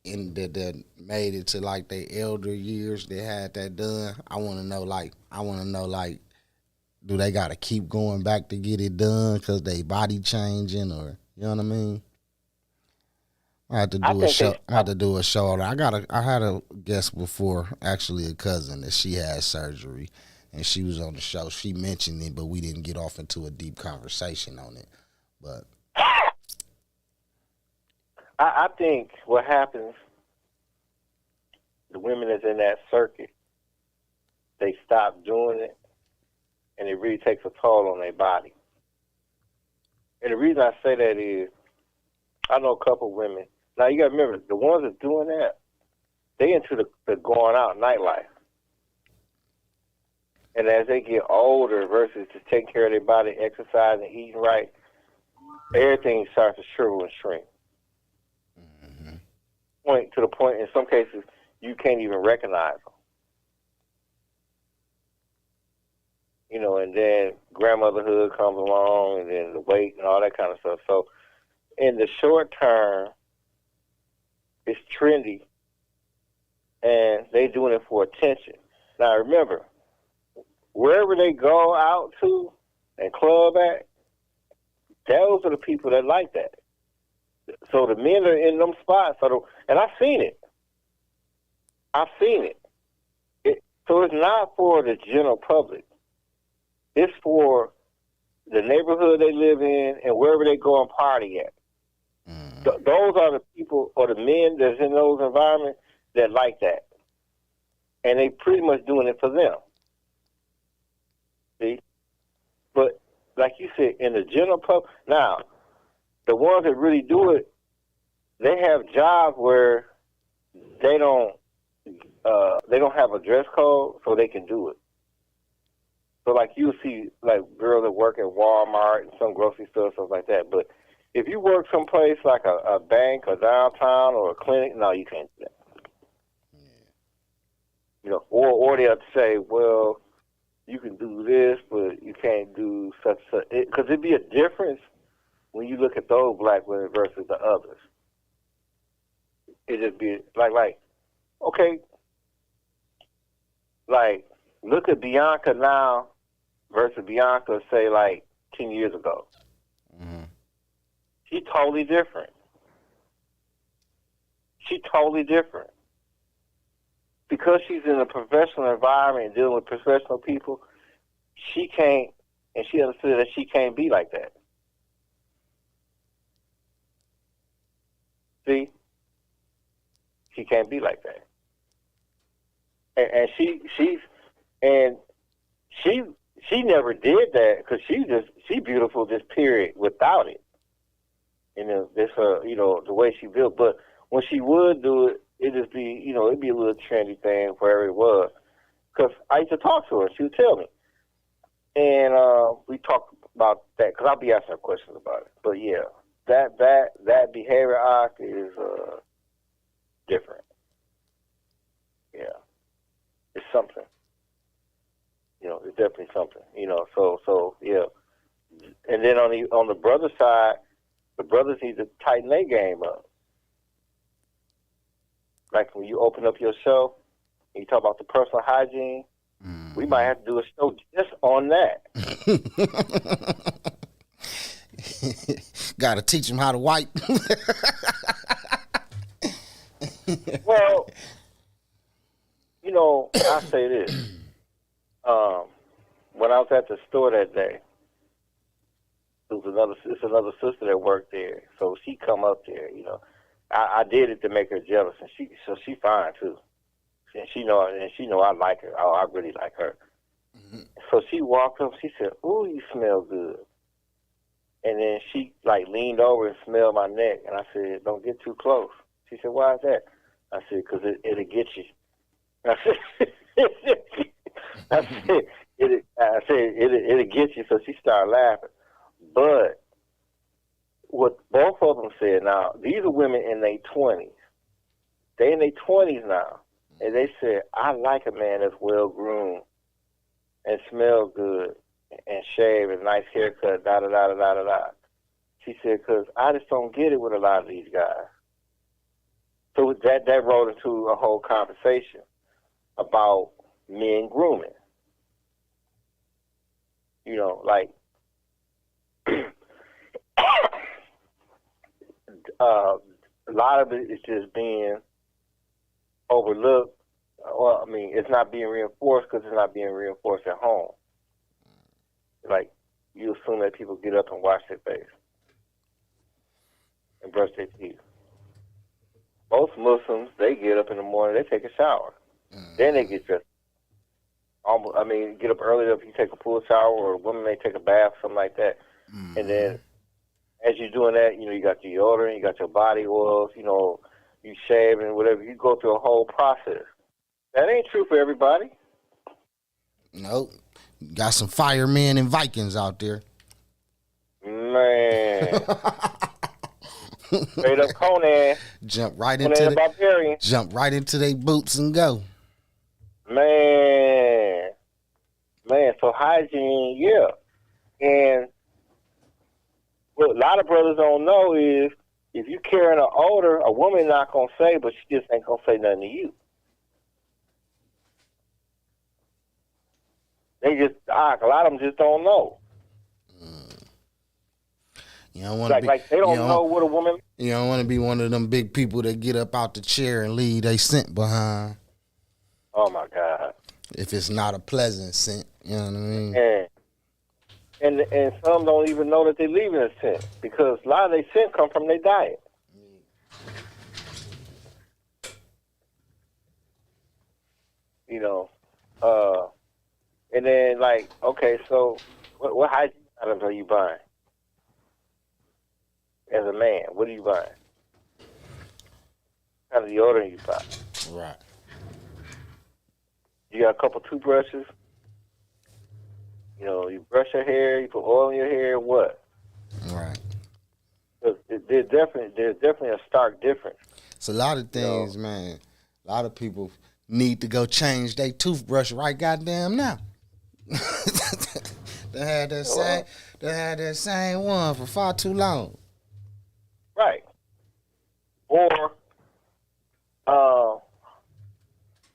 that made it to like their elder years. They had that done. I want to know like, do they got to keep going back to get it done because they body changing, or you know what I mean? I had to do a show. I had a guest before, actually a cousin, that she had surgery, and she was on the show. She mentioned it, but we didn't get off into a deep conversation on it. But I think what happens, the women that's in that circuit, they stop doing it, and it really takes a toll on their body. And the reason I say that is, I know a couple women. Now, you got to remember, the ones that's doing that, they into the going out nightlife. And as they get older versus just taking care of their body, exercising, eating right, everything starts to shrivel and shrink. Mm-hmm. To the point, in some cases, you can't even recognize them. And then grandmotherhood comes along, and then the weight and all that kind of stuff. So in the short term, it's trendy, and they doing it for attention. Now remember, wherever they go out to and club at, those are the people that like that. So the men are in them spots, and I've seen it. So it's not for the general public. It's for the neighborhood they live in and wherever they go and party at. Mm. Those are the people or the men that's in those environments that like that. And they pretty much doing it for them. See? But like you said, in the general public, now, the ones that really do it, they have jobs where they don't they don't have a dress code, so they can do it. So like you see like girls that work at Walmart and some grocery stores, stuff like that. But if you work someplace like a bank or downtown or a clinic, no, you can't do that. You know, or they'll say, well, you can do this, but you can't do such. Because it'd be a difference when you look at those black women versus the others. It'd just be like, okay, like look at Bianca now versus Bianca, say like 10 years ago. Mm-hmm. She's totally different. She's totally different. Because she's in a professional environment and dealing with professional people, she can't, and she understood that she can't be like that. See? She can't be like that. And she never did that because she beautiful just period without it. You know, this you know, the way she built. But when she would do it, it'd just be, you know, it'd be a little trendy thing wherever it was. Because I used to talk to her. She would tell me. And we talked about that because I'll be asking her questions about it. But yeah, that behavior arc is different. Yeah. It's something. You know, it's definitely something. You know, so yeah. And then on the brother side, the brothers need to tighten their game up. Like when you open up your show and you talk about the personal hygiene, we might have to do a show just on that. Got to teach them how to wipe. Well, you know, I say this. When I was at the store that day, it's another sister that worked there. So she come up there, you know. I did it to make her jealous, and she fine too. And she know I like her. I really like her. Mm-hmm. So she walked up. She said, "Ooh, you smell good." And then she like leaned over and smelled my neck, and I said, "Don't get too close." She said, "Why is that?" I said, "'Cause it'll get you." I said, it'll get you. So she started laughing. But what both of them said, now, these are women in their 20s. They in their 20s now. And they said, I like a man that's well-groomed and smells good and shaved and nice haircut, da-da-da-da-da-da-da. She said, because I just don't get it with a lot of these guys. So that rolled into a whole conversation about men grooming. You know, like, a lot of it is just being overlooked. Well, I mean, it's not being reinforced because it's not being reinforced at home. Like, you assume that people get up and wash their face and brush their teeth. Most Muslims, they get up in the morning, they take a shower. Then they get dressed. Get up early if you take a full shower, or a woman may take a bath, something like that. And then as you're doing that, you know, you got your deodorant, you got your body oils, you know, you shave and whatever. You go through a whole process. That ain't true for everybody. Nope. Got some firemen and Vikings out there. Man. Straight up Conan. Jump right into their boots and go. Man, so hygiene, yeah. And what a lot of brothers don't know is if you carrying an odor, a woman not going to say, but she just ain't going to say nothing to you. They just, a lot of them just don't know. You don't want to like they don't know what a woman. You don't want to be one of them big people that get up out the chair and leave they scent behind. Oh my God! If it's not a pleasant scent, you know what I mean. And some don't even know that they're leaving a scent because a lot of their scent come from their diet. You know, and then like, okay, so what hygiene items are you buying? As a man, what are you buying? What kind of deodorant you buy? Right. You got a couple toothbrushes. You know, you brush your hair, you put oil in your hair, what? Right. There's definitely a stark difference. It's a lot of things, man. A lot of people need to go change their toothbrush right goddamn now. They had that same one for far too long. Right. Or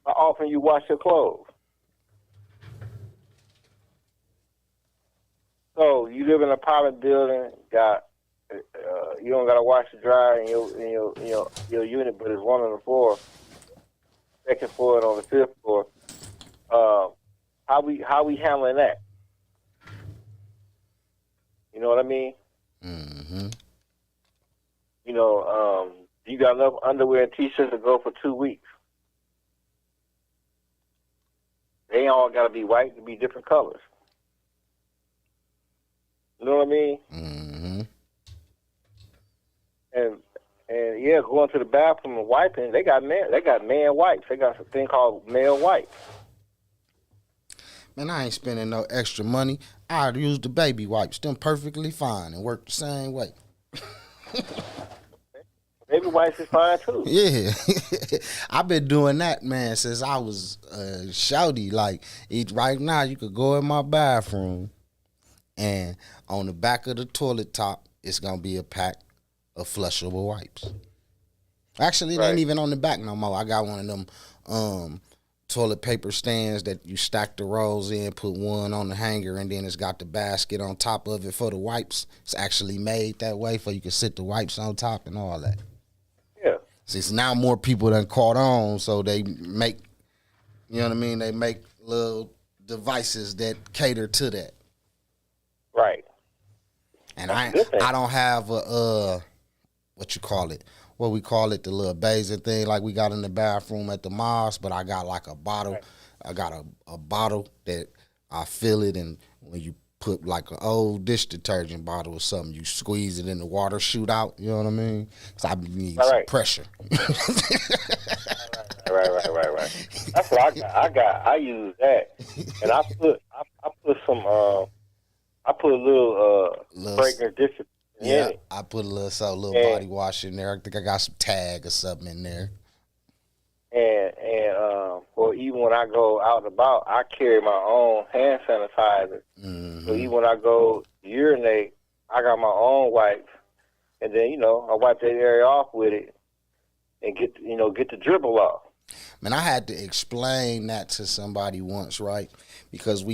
how often you wash your clothes. So you live in an apartment building, you don't gotta wash the dryer in your unit, but it's one on the floor, second floor, and on the fifth floor. How we handling that? You know what I mean? Mm-hmm. You know, you got enough underwear and t-shirts to go for 2 weeks. They ain't all gotta be white; it can be different colors. You know what I mean? Mm-hmm. And yeah, going to the bathroom and wiping. They got man wipes. They got something called male wipes. Man, I ain't spending no extra money. I'd use the baby wipes. Them perfectly fine and work the same way. Baby wipes is fine too. Yeah. I've been doing that, man, since I was shouty. Like, right now, you could go in my bathroom, and on the back of the toilet top, it's going to be a pack of flushable wipes. Actually, it ain't even on the back no more. I got one of them toilet paper stands that you stack the rolls in, put one on the hanger, and then it's got the basket on top of it for the wipes. It's actually made that way for you can sit the wipes on top and all that. Yeah. Since now more people done caught on, so they make, you know what I mean? They make little devices that cater to that. Right. And I don't have a what you call it? What we call it, the little basin thing like we got in the bathroom at the mosque, but I got like a bottle. Right. I got a bottle that I fill it, and when you put like an old dish detergent bottle or something, you squeeze it in the water, shoot out. You know what I mean? Because I need some pressure. Right. That's what I got. I use that, and I put some. I put a little fragrant dish. Yeah, I put a little body wash in there. I think I got some Tag or something in there. Or even when I go out and about, I carry my own hand sanitizer. Mm-hmm. So even when I go urinate, I got my own wipes, and then I wipe that area off with it, and get the dribble off. Man, I had to explain that to somebody once, right? Because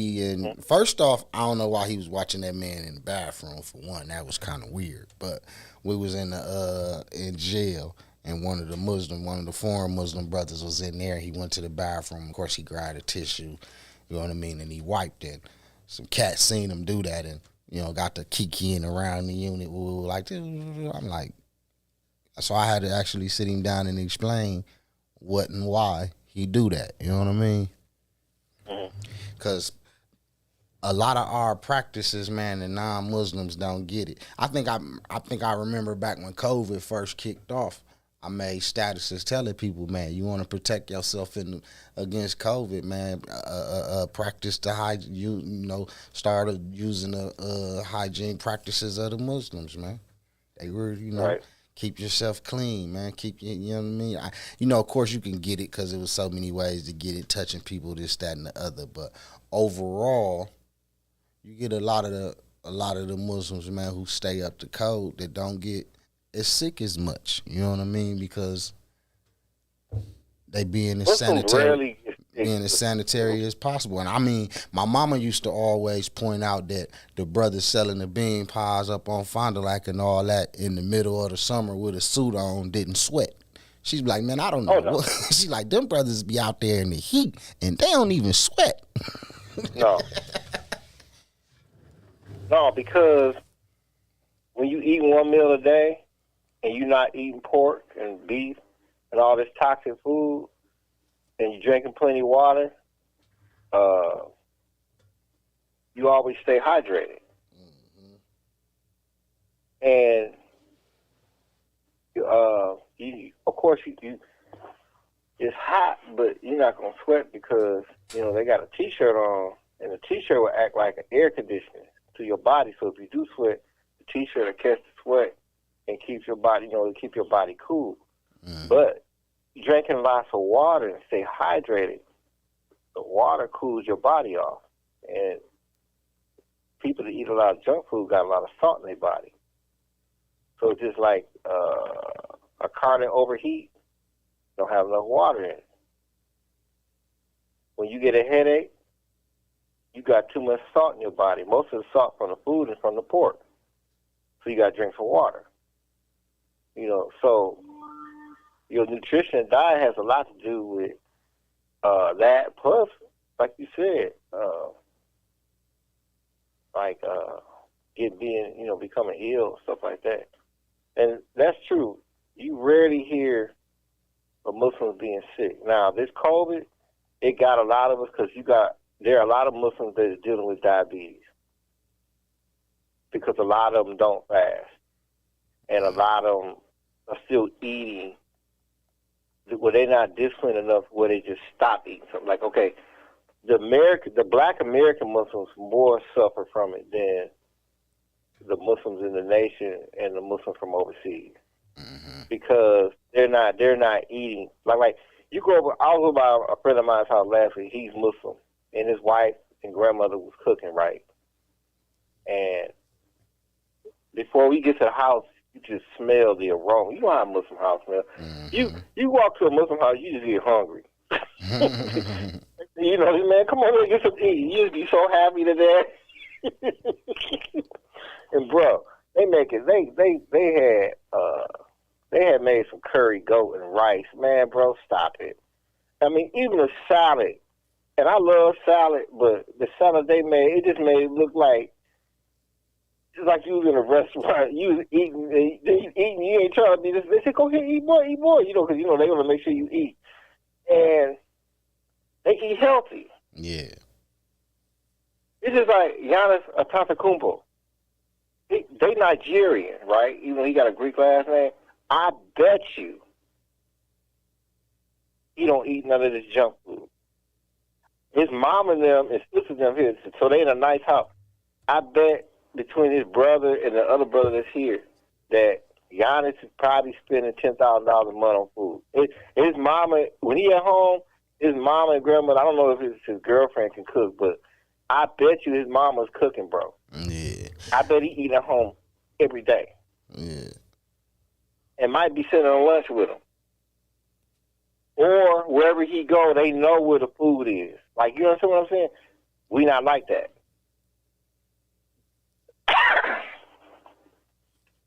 first off, I don't know why he was watching that man in the bathroom, for one. That was kind of weird. But we was in jail, and one of the foreign Muslim brothers was in there. He went to the bathroom. Of course, he grabbed a tissue, you know what I mean, and he wiped it. Some cats seen him do that and, got to kikiing around the unit. We were like, I'm like, so I had to actually sit him down and explain what and why he do that. You know what I mean? Because a lot of our practices, man, the non-Muslims don't get it. I think I remember back when COVID first kicked off, I made statuses telling people, man, you want to protect yourself against COVID, man. Practice the hygiene. Started using the hygiene practices of the Muslims, man. They were, right. Keep yourself clean, man. You know what I mean? Of course you can get it because there was so many ways to get it, touching people, this, that, and the other. But overall, you get a lot of the Muslims, man, who stay up to code that don't get as sick as much. You know what I mean? Because they being as sanitary as possible. And I mean, my mama used to always point out that the brothers selling the bean pies up on Fond du Lac and all that in the middle of the summer with a suit on didn't sweat. She's like, man, I don't know. No. She's like, them brothers be out there in the heat and they don't even sweat. No. No, because when you eat one meal a day and you're not eating pork and beef and all this toxic food, and you're drinking plenty of water, you always stay hydrated. Mm-hmm. And of course, you it's hot, but you're not gonna sweat because they got a T-shirt on, and the T-shirt will act like an air conditioner to your body. So if you do sweat, the T-shirt will catch the sweat and keep your body, keep your body cool. But drinking lots of water and stay hydrated, the water cools your body off. And people that eat a lot of junk food got a lot of salt in their body. So it's just like a car that overheat, don't have enough water in it. When you get a headache, you got too much salt in your body. Most of the salt from the food is from the pork. So you got to drink some water. So your nutrition and diet has a lot to do with that. Plus, like you said, becoming ill, stuff like that. And that's true. You rarely hear of Muslims being sick. Now, this COVID, it got a lot of us because there are a lot of Muslims that are dealing with diabetes because a lot of them don't fast. And a lot of them are still eating where they're not disciplined enough where they just stop eating something. Like, okay, the black American Muslims more suffer from it than the Muslims in the nation and the Muslims from overseas. Because they're not eating like you go over. I was over by a friend of mine's house last week. He's Muslim, and his wife and grandmother was cooking right. And before we get to the house, you just smell the aroma. You know how a Muslim house smells. You walk to a Muslim house, you just get hungry. Man, come on, let's get some eat. You just be so happy to that. And bro, they make it. They had made some curry goat and rice. Man, bro, stop it. I mean, even a salad, and I love salad, but the salad they made, it just made it look like it's like you was in a restaurant. You was eating, you ain't trying to be this. They said, go ahead, eat more, because they want to make sure you eat. And they eat healthy. Yeah. It's just like Giannis Antetokounmpo. They Nigerian, right? Even though he got a Greek last name. I bet you he don't eat none of this junk food. His mom and them and sisters them here, so they in a nice house. I bet between his brother and the other brother that's here that Giannis is probably spending $10,000 a month on food. His mama, when he at home, his mama and grandmother, I don't know if his girlfriend can cook, but I bet you his mama's cooking, bro. Yeah. I bet he eat at home every day. Yeah. And might be sitting on lunch with him. Or wherever he go, they know where the food is. Like, you understand what I'm saying? We not like that.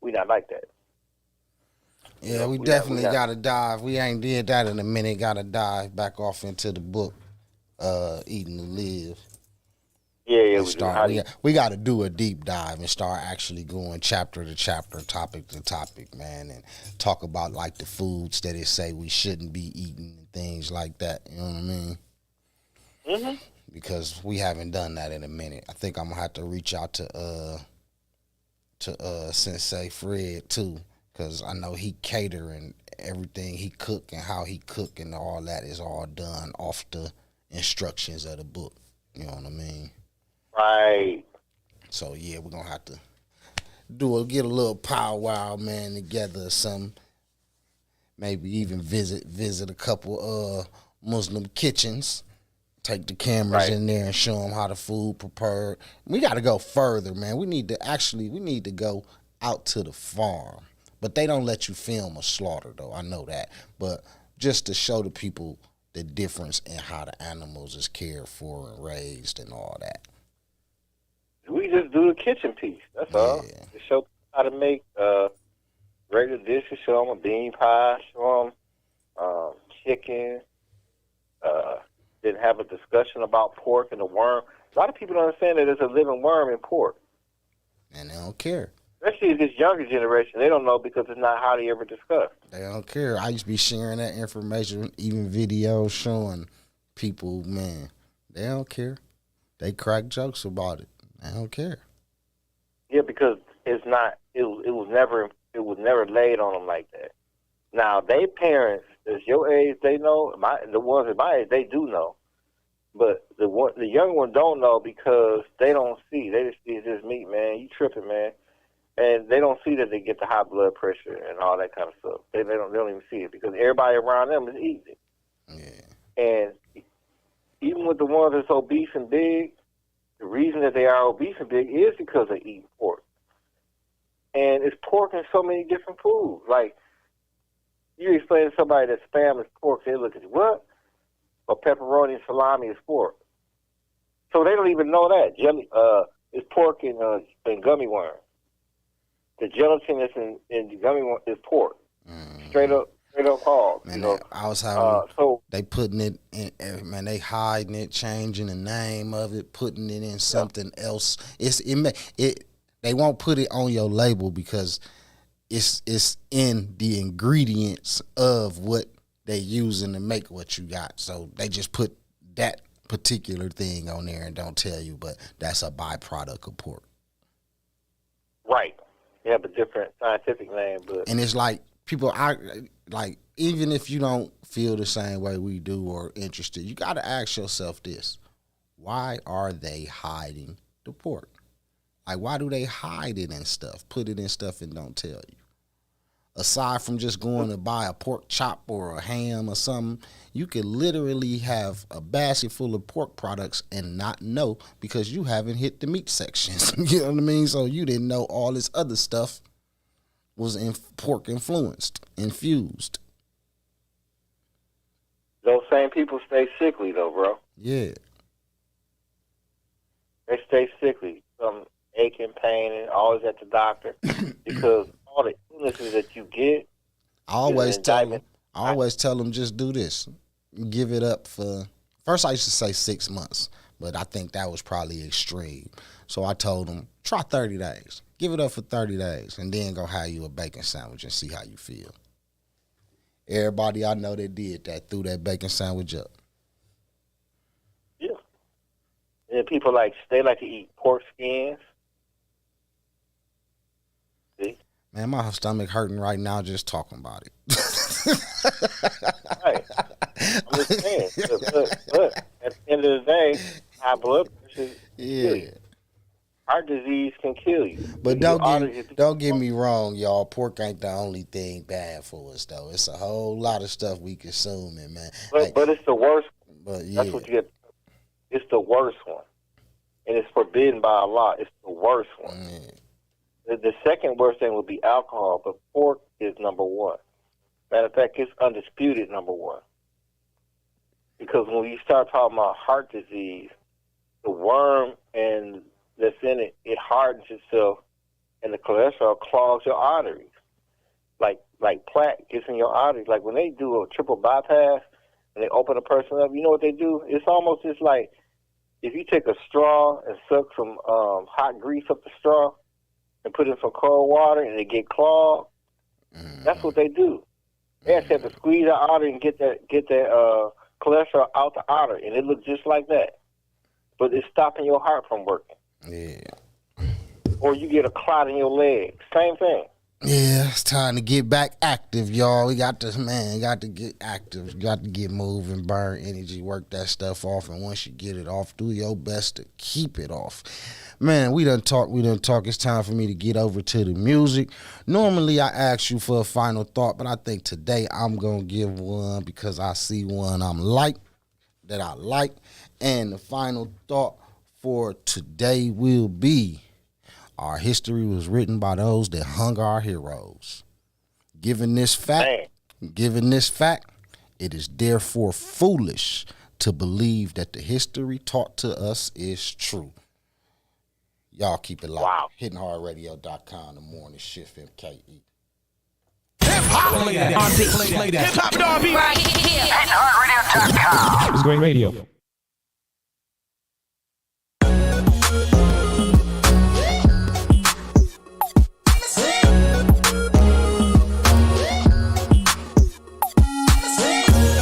We not like that. Yeah, we definitely got to dive. We ain't did that in a minute. Got to dive back off into the book, Eating to Live. Yeah, we got to do a deep dive and start actually going chapter to chapter, topic to topic, man, and talk about like the foods that it say we shouldn't be eating and things like that. You know what I mean? Mm-hmm. Because we haven't done that in a minute. I think I'm gonna have to reach out to Sensei Fred too, because I know he cater and everything he cook and how he cook and all that is all done off the instructions of the book. You know what I mean? Right. So yeah, we're gonna have to get a little powwow, man, together or something. Maybe even visit a couple Muslim kitchens. Take the cameras in there and show them how the food prepared. We got to go further, man. We need to go out to the farm. But they don't let you film a slaughter, though. I know that. But just to show the people the difference in how the animals is cared for and raised and all that. We just do a kitchen piece. That's all. To show people how to make regular dishes. Show them a bean pie. Show them chicken. Then have a discussion about pork and the worm. A lot of people don't understand that there's a living worm in pork. And they don't care. Especially this younger generation. They don't know because it's not highly ever discussed. They don't care. I used to be sharing that information, even videos showing people, man, they don't care. They crack jokes about it. They don't care. Yeah, because it was never laid on them like that. Now, they parents that's your age, they know. The ones at my age, they do know. But the young one don't know because they don't see. They just see it's just meat, man. You tripping, man. And they don't see that they get the high blood pressure and all that kind of stuff. They don't even see it because everybody around them is eating it. Yeah. And even with the ones that's obese and big, the reason that they are obese and big is because they eat pork. And it's pork in so many different foods. Like, you explain to somebody that Spam is pork, they look at you, what? Or pepperoni and salami is pork. So they don't even know that. Jelly is pork and gummy worms. The gelatin that's in the gummy worm is pork. Straight up called. Man, you know? I was having, so they putting it in, man, they hiding it, changing the name of it, putting it in something else. They won't put it on your label because it's in the ingredients of what they using to make what you got. So they just put that particular thing on there and don't tell you, but that's a byproduct of pork. Right. You have a different scientific name, but and it's like people, even if you don't feel the same way we do or interested, you got to ask yourself this: why are they hiding the pork? Like, why do they hide it and stuff, put it in stuff and don't tell you? Aside from just going to buy a pork chop or a ham or something, you could literally have a basket full of pork products and not know because you haven't hit the meat sections. You know what I mean? So you didn't know all this other stuff was pork infused. Those same people stay sickly, though, bro. Yeah. They stay sickly. Some aching, pain, and always at the doctor because all the illnesses that you get. I always tell them just do this. Give it up for, first I used to say 6 months, but I think that was probably extreme. So I told them, try 30 days. Give it up for 30 days and then go have you a bacon sandwich and see how you feel. Everybody I know that did that threw that bacon sandwich up. Yeah. And people they like to eat pork skins. See? Man, my stomach hurting right now just talking about it. Right. I'm just saying. But at the end of the day, high blood pressure kill you. Heart disease can kill you. But don't get me wrong, y'all. Pork ain't the only thing bad for us, though. It's a whole lot of stuff we consuming, man. But it's the worst. But yeah. That's what you get. It's the worst one. And it's forbidden by Allah. It's the worst one. The second worst thing would be alcohol, but pork is number one. Matter of fact, it's undisputed number one. Because when you start talking about heart disease, the worm and that's in it, it hardens itself, and the cholesterol clogs your arteries. Like plaque gets in your arteries. Like when they do a triple bypass and they open a person up, you know what they do? It's almost just like if you take a straw and suck some hot grease up the straw and put it in some cold water and it get clogged. That's what they do. They actually have to squeeze the artery and get that cholesterol out the artery, and it looks just like that. But it's stopping your heart from working. Yeah. Or you get a clot in your leg. Same thing. Yeah, it's time to get back active, y'all. We got to get active. You got to get moving, burn energy, work that stuff off. And once you get it off, do your best to keep it off. Man, we done talk. It's time for me to get over to the music. Normally, I ask you for a final thought, but I think today I'm going to give one because I see one I like. And the final thought for today will be, our history was written by those that hung our heroes. Given this fact, it is therefore foolish to believe that the history taught to us is true. Y'all keep it locked. Wow. HittingHardRadio.com, the morning shift, MKE. Hip-hop and R&B. Hip-hop and R&B. Right here. HittingHardRadio.com. It's great radio.